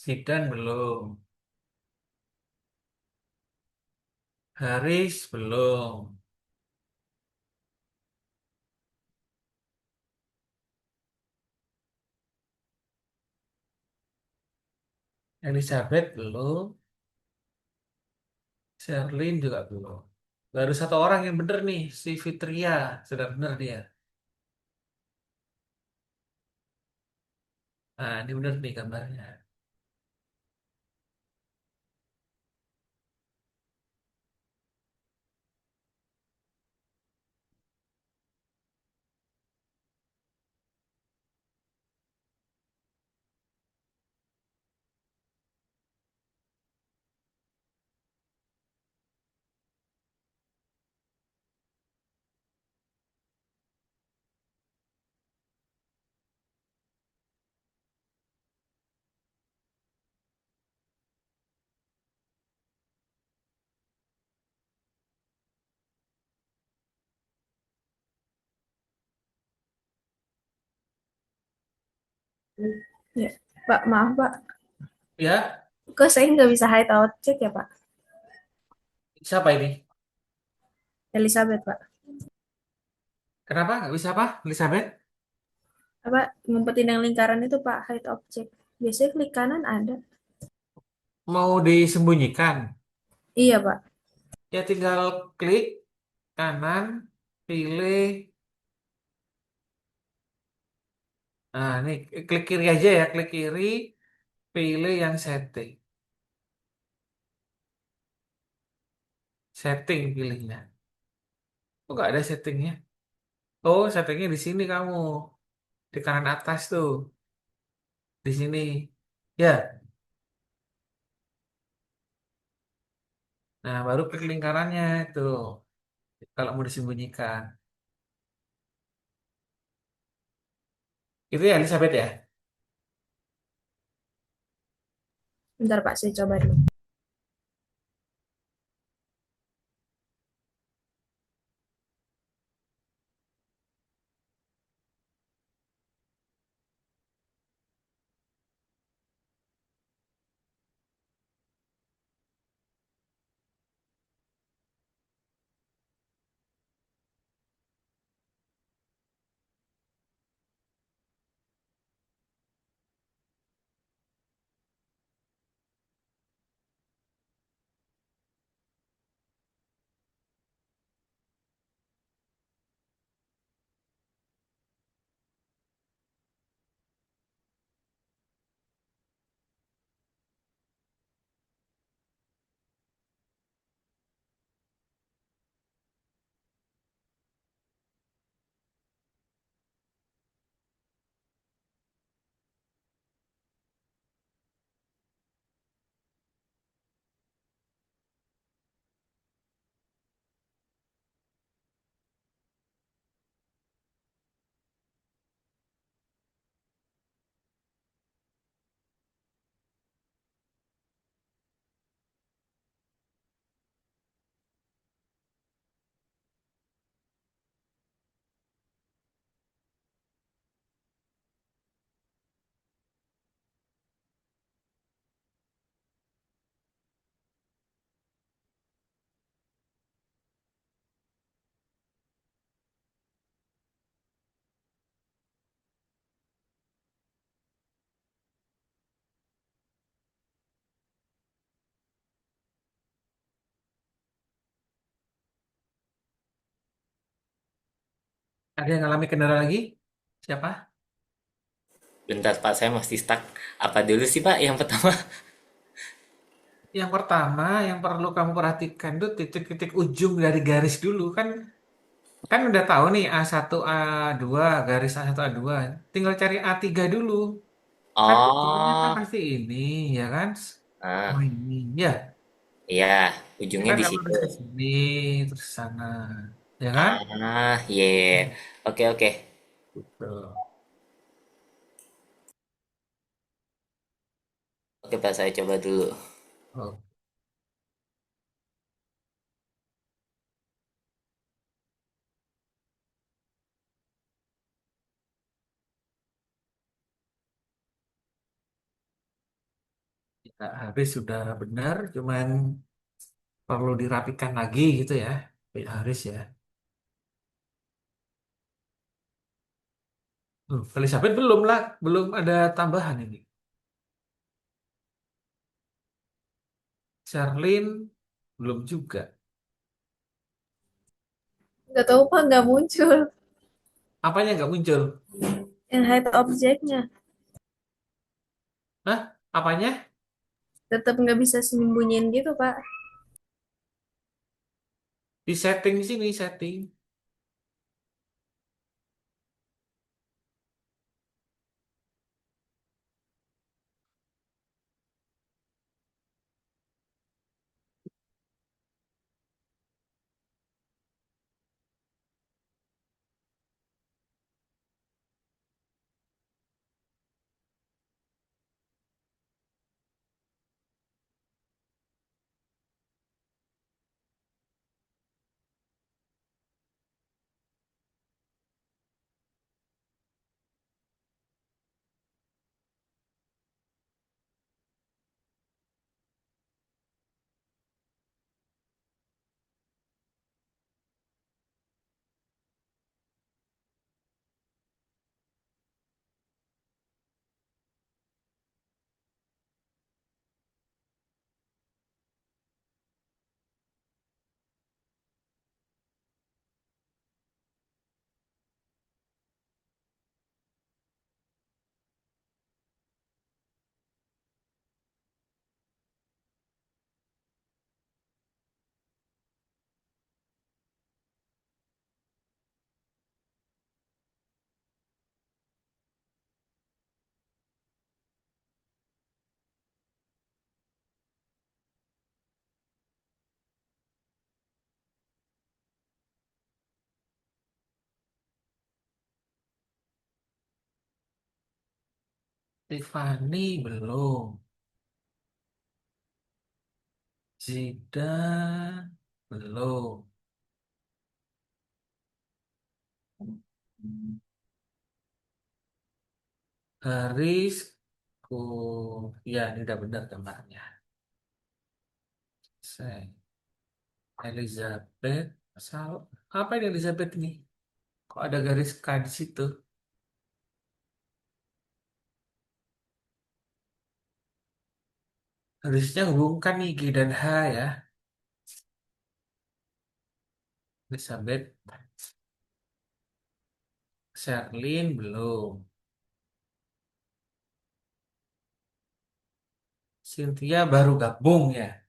Zidan belum. Haris belum. Elizabeth belum. Sherlyn juga belum. Baru 1 orang yang bener nih, si Fitria. Sudah bener dia. Nah, ini bener nih gambarnya. Ya, Pak, maaf Pak. Ya, Kok saya nggak bisa hideout check ya Pak? siapa ini? Elizabeth Pak. Kenapa nggak bisa apa? Elizabeth? Apa ngumpetin yang lingkaran itu Pak, hide object. Biasanya klik kanan ada. Mau disembunyikan? Iya Pak. Ya tinggal klik kanan, pilih. Nah, ini klik kiri aja ya, klik kiri, pilih yang setting. Setting pilihnya. Kok nggak ada settingnya? Oh, settingnya di sini kamu. Di kanan atas tuh. Di sini. Ya, nah baru klik lingkarannya itu. Kalau mau disembunyikan. Itu ya Elizabeth ya? Bentar Pak, saya coba dulu. Ada yang ngalami kendala lagi? Siapa? Bentar Pak, saya masih stuck. Apa dulu sih Pak yang pertama? Yang pertama, yang perlu kamu perhatikan tuh titik-titik ujung dari garis dulu kan. Kan udah tahu nih A1 A2 garis A1 A2. Tinggal cari A3 dulu. Kan ujungnya kan Oh, pasti ini, ya kan? ah, Oh ini, ya. iya, Ya ujungnya kan di kamu situ. harus ke sini, terus sana. Ya kan? Ah, iya, iya, iya. Oke, oke. Gitu. Oke Pak, saya coba dulu. Oh, ya, habis sudah benar, cuman perlu dirapikan lagi gitu ya. Ya, Haris ya. Elizabeth belum lah, belum ada tambahan ini. Sherlyn belum juga. Nggak tahu Pak, nggak muncul Apanya nggak muncul? yang height objeknya. Hah? Apanya? Tetap nggak bisa sembunyiin gitu Pak. Di setting sini, setting. Tiffany belum. Zidane belum. Haris, oh ya ini udah benar gambarnya. Saya Elizabeth, salah. Apa ini Elizabeth ini? Kok ada garis K di situ? Harusnya hubungkan nih G dan H ya. Elizabeth, Sherlyn belum. Cynthia baru gabung ya.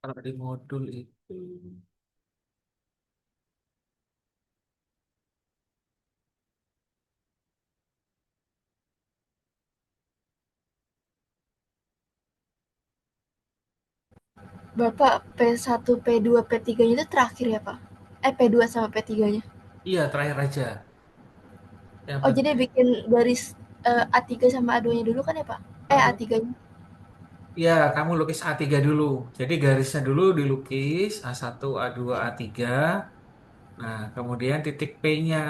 Kalau di modul itu. Bapak P1, P2, P3-nya itu terakhir ya, Pak? P2 sama P3-nya. Iya, terakhir aja. Yang Oh, jadi penting bikin garis A3 sama A2-nya dulu kan ya, Pak? A3. A3-nya. Ya, kamu lukis A3 dulu. Jadi garisnya dulu dilukis A1, A2, A3. Nah, kemudian titik P-nya.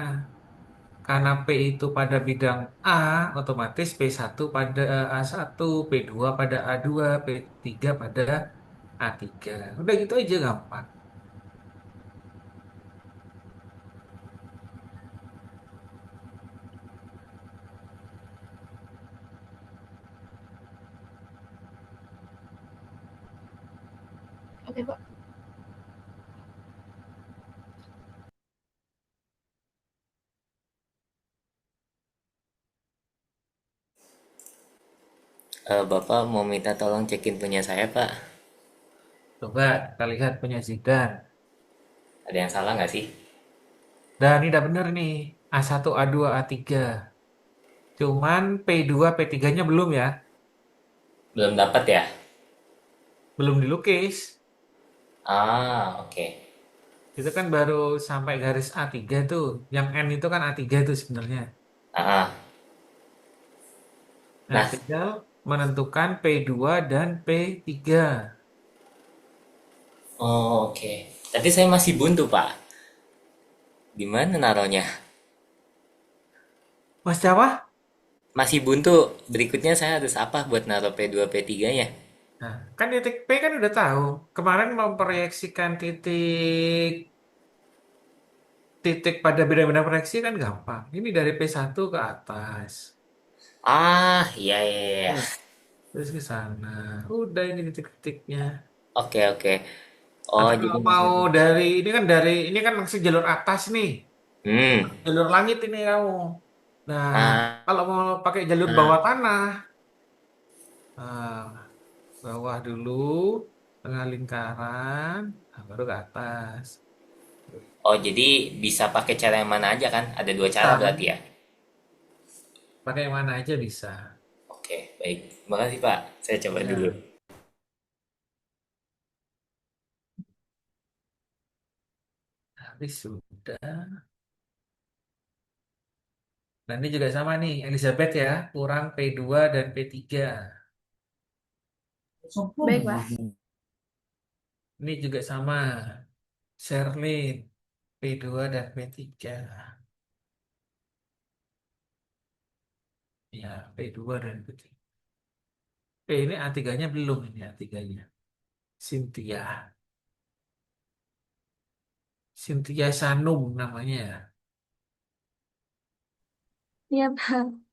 Karena P itu pada bidang A, otomatis P1 pada A1, P2 pada A2, P3 pada A3. Udah gitu aja gampang. Oke, Pak. Bapak mau minta tolong cekin punya saya, Pak. Coba kita lihat punya Zidan. Ada yang salah nggak sih? Dan ini udah bener nih. A1, A2, A3. Cuman P2, P3-nya belum ya. Belum dapat ya? Belum dilukis. Ah, oke. Itu kan baru sampai garis A3 tuh. Yang N itu kan A3 tuh sebenarnya. Ah, ah. Nah, Nah, tinggal menentukan P2 dan P3. oh, oke. Tapi saya masih buntu, Pak. Gimana naruhnya? Mas Jawa? Masih buntu. Berikutnya saya harus apa buat naruh P2, P3-nya? Nah, kan titik P kan udah tahu. Kemarin memproyeksikan titik titik pada bidang-bidang proyeksi kan gampang. Ini dari P1 ke atas. Ah, iya, iya, iya. Hmm. Terus ke sana. Udah ini titik-titiknya. Oke, oke. Oh, Atau jadi kalau mau maksudnya. ini kan masih jalur atas nih. Hmm. Jalur langit ini kamu. Nah, Ah, kalau mau pakai jalur bawah ah. tanah, nah, bawah dulu, tengah lingkaran, nah, baru ke atas. Oh, jadi bisa pakai cara yang mana aja kan? Ada dua cara Bisa. berarti ya? Pakai yang mana aja bisa. Oke, baik. Terima kasih, Pak. Saya coba dulu. Ya, habis sudah. Dan ini juga sama nih, Elizabeth ya, kurang P2 dan P3. Baik, Pak. Ini juga sama, Sherlyn, P2 dan P3. Ya, P2 dan P3. Ini A3-nya belum ini A3-nya. Cynthia. Cynthia Sanum namanya. Iya, Pak.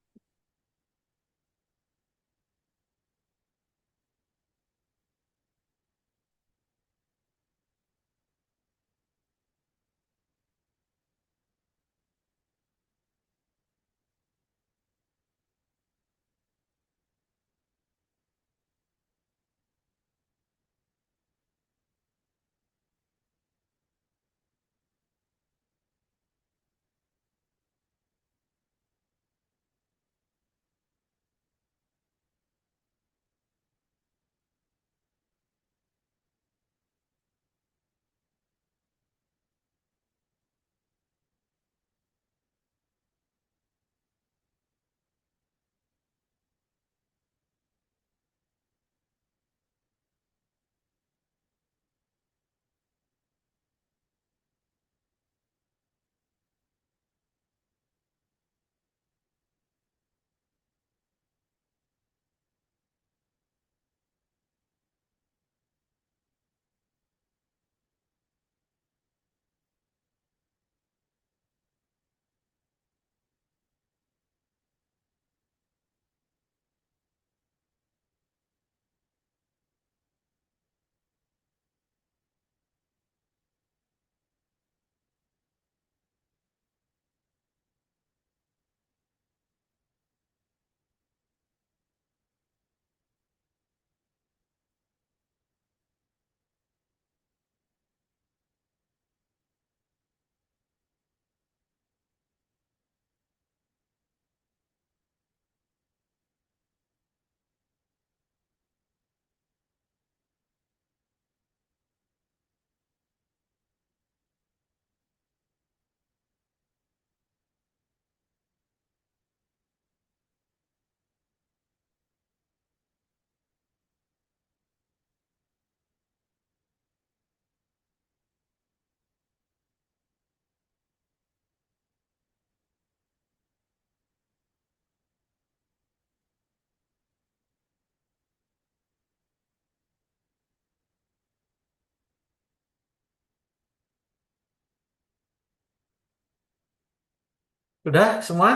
Udah semua?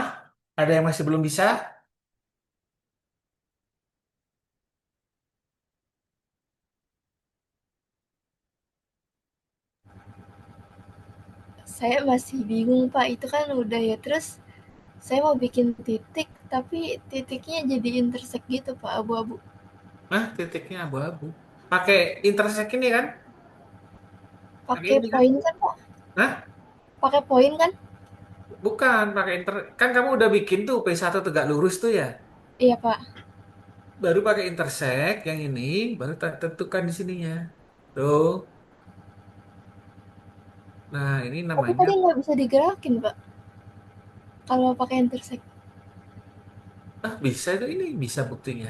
Ada yang masih belum bisa? Saya masih bingung Pak, itu kan udah ya. Terus saya mau bikin titik, tapi titiknya jadi intersek gitu Pak, abu-abu. Nah, titiknya abu-abu. Pakai intersect ini kan? Pakai Pakai ini kan? poin kan Pak? Nah, Pakai poin kan? bukan pakai kan kamu udah bikin tuh P1 tegak lurus tuh ya. Iya Pak. Baru pakai intersect yang ini, baru tentukan di sininya. Tuh. Nah, ini Tapi namanya tadi nggak bisa digerakin Pak, kalau pakai intersek. bisa itu ini bisa buktinya.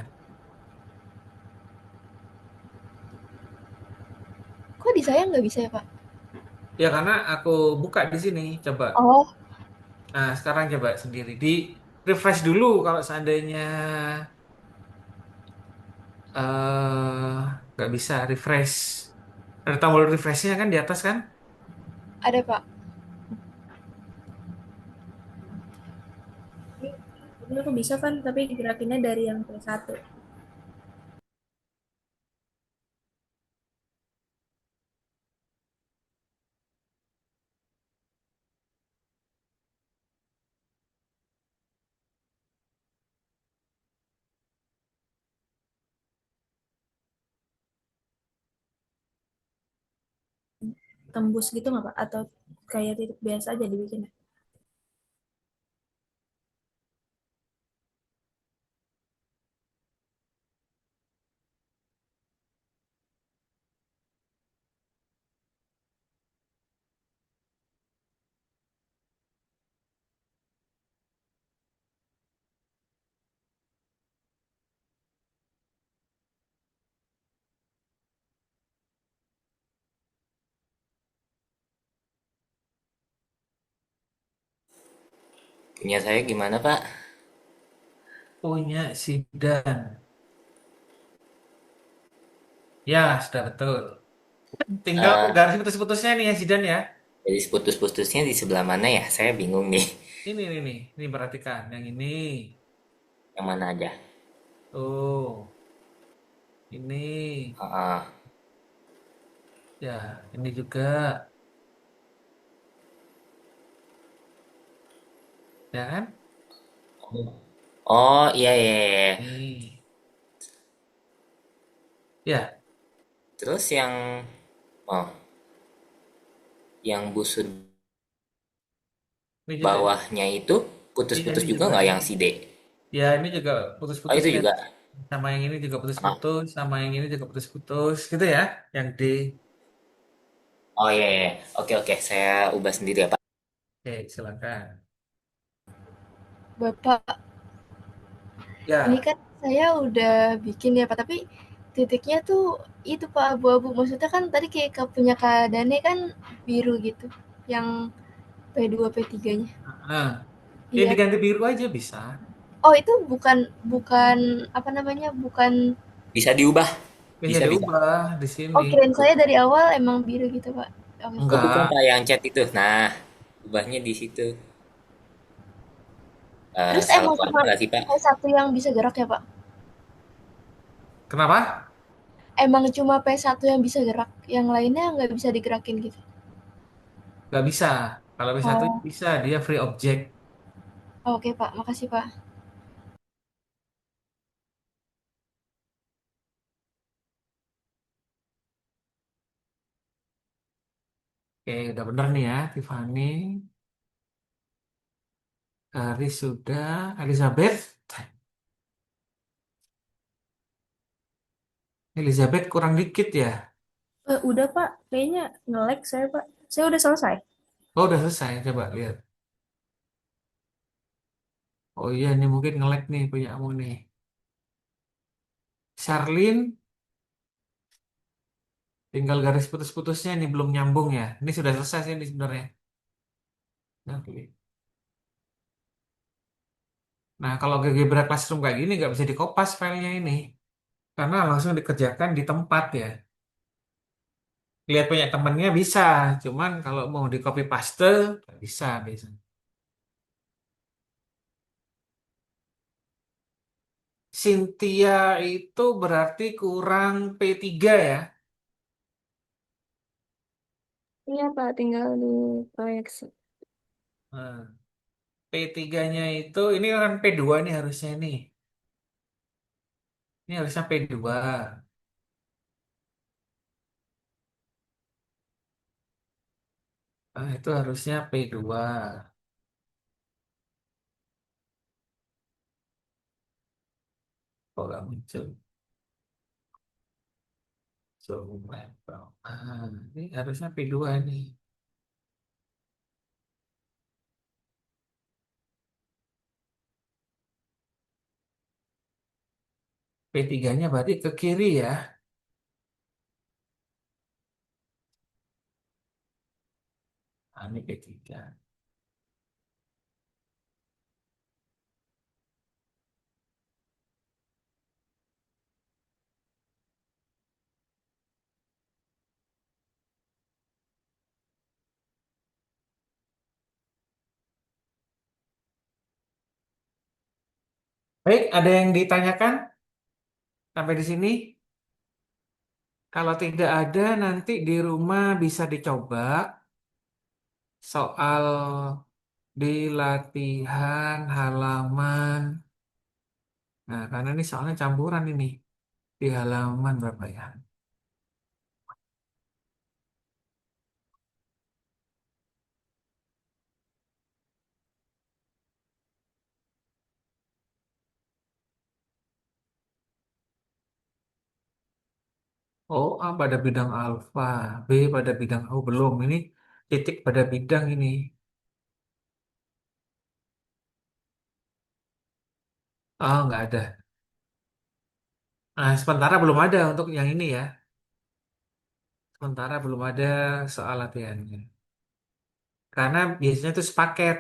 Kok di saya nggak bisa ya Pak? Ya karena aku buka di sini, coba. Oh, Nah, sekarang coba sendiri di refresh dulu kalau seandainya nggak bisa refresh. Ada tombol refreshnya kan di atas kan? ada Pak. Ini aku bisa kan, tapi gerakinnya dari yang P1. Tembus gitu nggak Pak? Atau kayak titik biasa aja dibikinnya? Punya saya gimana, Pak? Punya Sidan. Ya, sudah betul. Tinggal Eh, garis putus-putusnya nih ya Sidan ya. Jadi putus-putusnya di sebelah mana ya? Saya bingung nih. Ini perhatikan yang ini. Yang mana aja? Tuh, ini. Heeh. Ya, ini juga. Ya kan? Oh, iya, iya, iya. Nih. Ya, Terus oh, yang busur ini juga. bawahnya itu Iya, putus-putus ini juga juga. nggak yang si D? Ya, ini juga Oh, itu putus-putusnya. juga. Sama yang ini juga Ah. putus-putus, sama yang ini juga putus-putus, gitu ya. Yang D. Oh, iya, iya. Oke, oke. Saya ubah sendiri ya, Pak. Oke, silakan. Bapak, ini Ya, kan saya udah bikin ya Pak, tapi titiknya tuh itu Pak, abu-abu. Maksudnya kan tadi kayak punya Kak Dane kan biru gitu, yang P2 P3-nya. nah, ini Iya. diganti biru aja bisa. Oh, itu bukan bukan apa namanya? Bukan. Bisa diubah. Bisa Bisa, bisa. diubah di Oh, sini. kirain saya dari awal emang biru gitu Pak. Oke. Oh, bukan Enggak. Pak yang chat itu. Nah, ubahnya di situ. Terus Salah emang warna cuma nggak sih, Pak? P1 yang bisa gerak ya Pak? Kenapa? Emang cuma P1 yang bisa gerak, yang lainnya nggak bisa digerakin gitu? Nggak bisa. Kalau B1 Oh, bisa, dia free object. oke Pak, makasih Pak. Oke, udah bener nih ya, Tiffany. Haris sudah. Elizabeth. Elizabeth kurang dikit ya. Udah Pak, kayaknya nge-lag saya Pak. Saya udah selesai. Oh, udah selesai. Coba lihat. Oh iya, ini mungkin nge-lag nih punya kamu nih. Charlene, tinggal garis putus-putusnya nih belum nyambung ya. Ini sudah selesai sih ini sebenarnya. Oke. Nah, kalau GeoGebra Classroom kayak gini nggak bisa dikopas filenya ini. Karena langsung dikerjakan di tempat ya. Lihat punya temennya bisa. Cuman kalau mau di copy paste, nggak bisa biasanya. Cynthia itu berarti kurang P3 ya. Iya Pak, tinggal di proyeksi. Nah, P3-nya itu, ini kan P2 nih harusnya nih. Ini harusnya P2. Nah, itu harusnya P2. Kok nggak muncul? Zoom level. Ini harusnya P2 nih. P3-nya berarti ke kiri ya. Ini P3. Baik, ada yang ditanyakan sampai di sini? Kalau tidak ada, nanti di rumah bisa dicoba soal di latihan halaman. Nah, karena ini soalnya campuran ini. Di halaman berapa ya? Oh, A pada bidang alfa, B pada bidang oh belum. Ini titik pada bidang ini. Oh, nggak ada. Nah, sementara belum ada untuk yang ini ya. Sementara belum ada soal latihannya. Karena biasanya itu sepaket.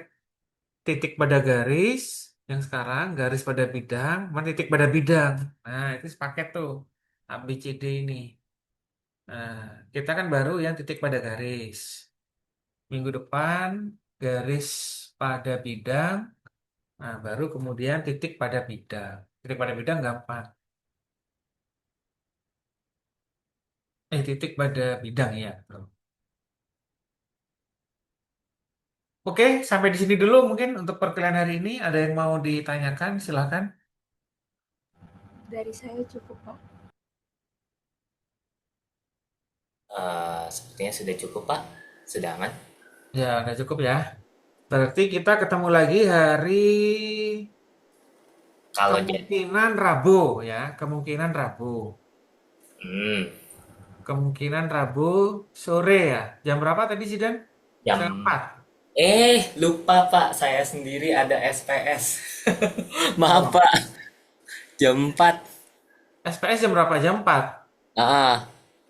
Titik pada garis, yang sekarang garis pada bidang, sama titik pada bidang. Nah, itu sepaket tuh. A, B, C, D ini. Nah, kita kan baru yang titik pada garis. Minggu depan garis pada bidang. Nah, baru kemudian titik pada bidang. Titik pada bidang gampang. Titik pada bidang ya. Oke, sampai di sini dulu mungkin untuk perkuliahan hari ini. Ada yang mau ditanyakan? Silakan. Dari saya cukup, Pak. Sepertinya sudah cukup, Pak. Sudah aman. Ya, udah cukup ya. Berarti kita ketemu lagi hari Kalau jadi, kemungkinan Rabu ya, kemungkinan Rabu. hmm, Kemungkinan Rabu sore ya. Jam berapa tadi Zidan? Setengah jam, empat. lupa, Pak. Saya sendiri ada SPS. Maaf, Oh, Pak. Jam 4. SPS jam berapa? Jam 4. Ah,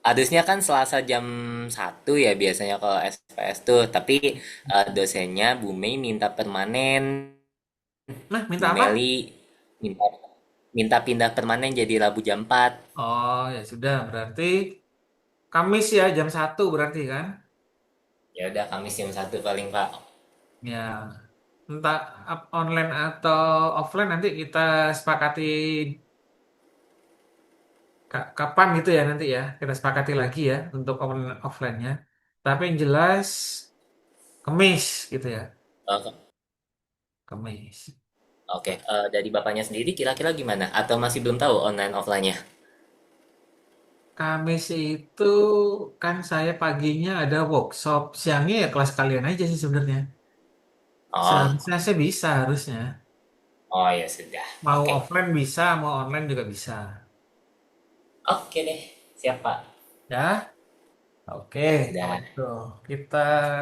harusnya kan Selasa jam 1 ya biasanya kalau SPS tuh. Tapi dosennya Bu Mei minta permanen. Nah, minta Bu apa? Meli minta minta pindah permanen jadi Rabu jam 4. Oh, ya sudah. Berarti Kamis ya jam 1 berarti kan? Ya udah Kamis jam 1 paling, Pak. Ya, entah online atau offline nanti kita sepakati kapan gitu ya nanti ya. Kita sepakati lagi ya untuk online offline-nya. Tapi yang jelas Kamis gitu ya. Oke, Kamis. oke. Dari bapaknya sendiri kira-kira gimana? Atau masih belum tahu online offline-nya? Kamis itu kan saya paginya ada workshop, siangnya ya kelas kalian aja sih sebenarnya. Oh, Seharusnya saya bisa harusnya. oh ya sudah. Mau Oke, offline bisa, mau online juga bisa. oke deh. Siap, Pak. Ya, oke. Kalau Sudah. gitu kita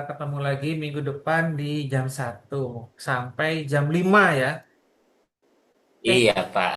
ketemu lagi minggu depan di jam 1 sampai jam 5 ya. Oke. Iya, Pak.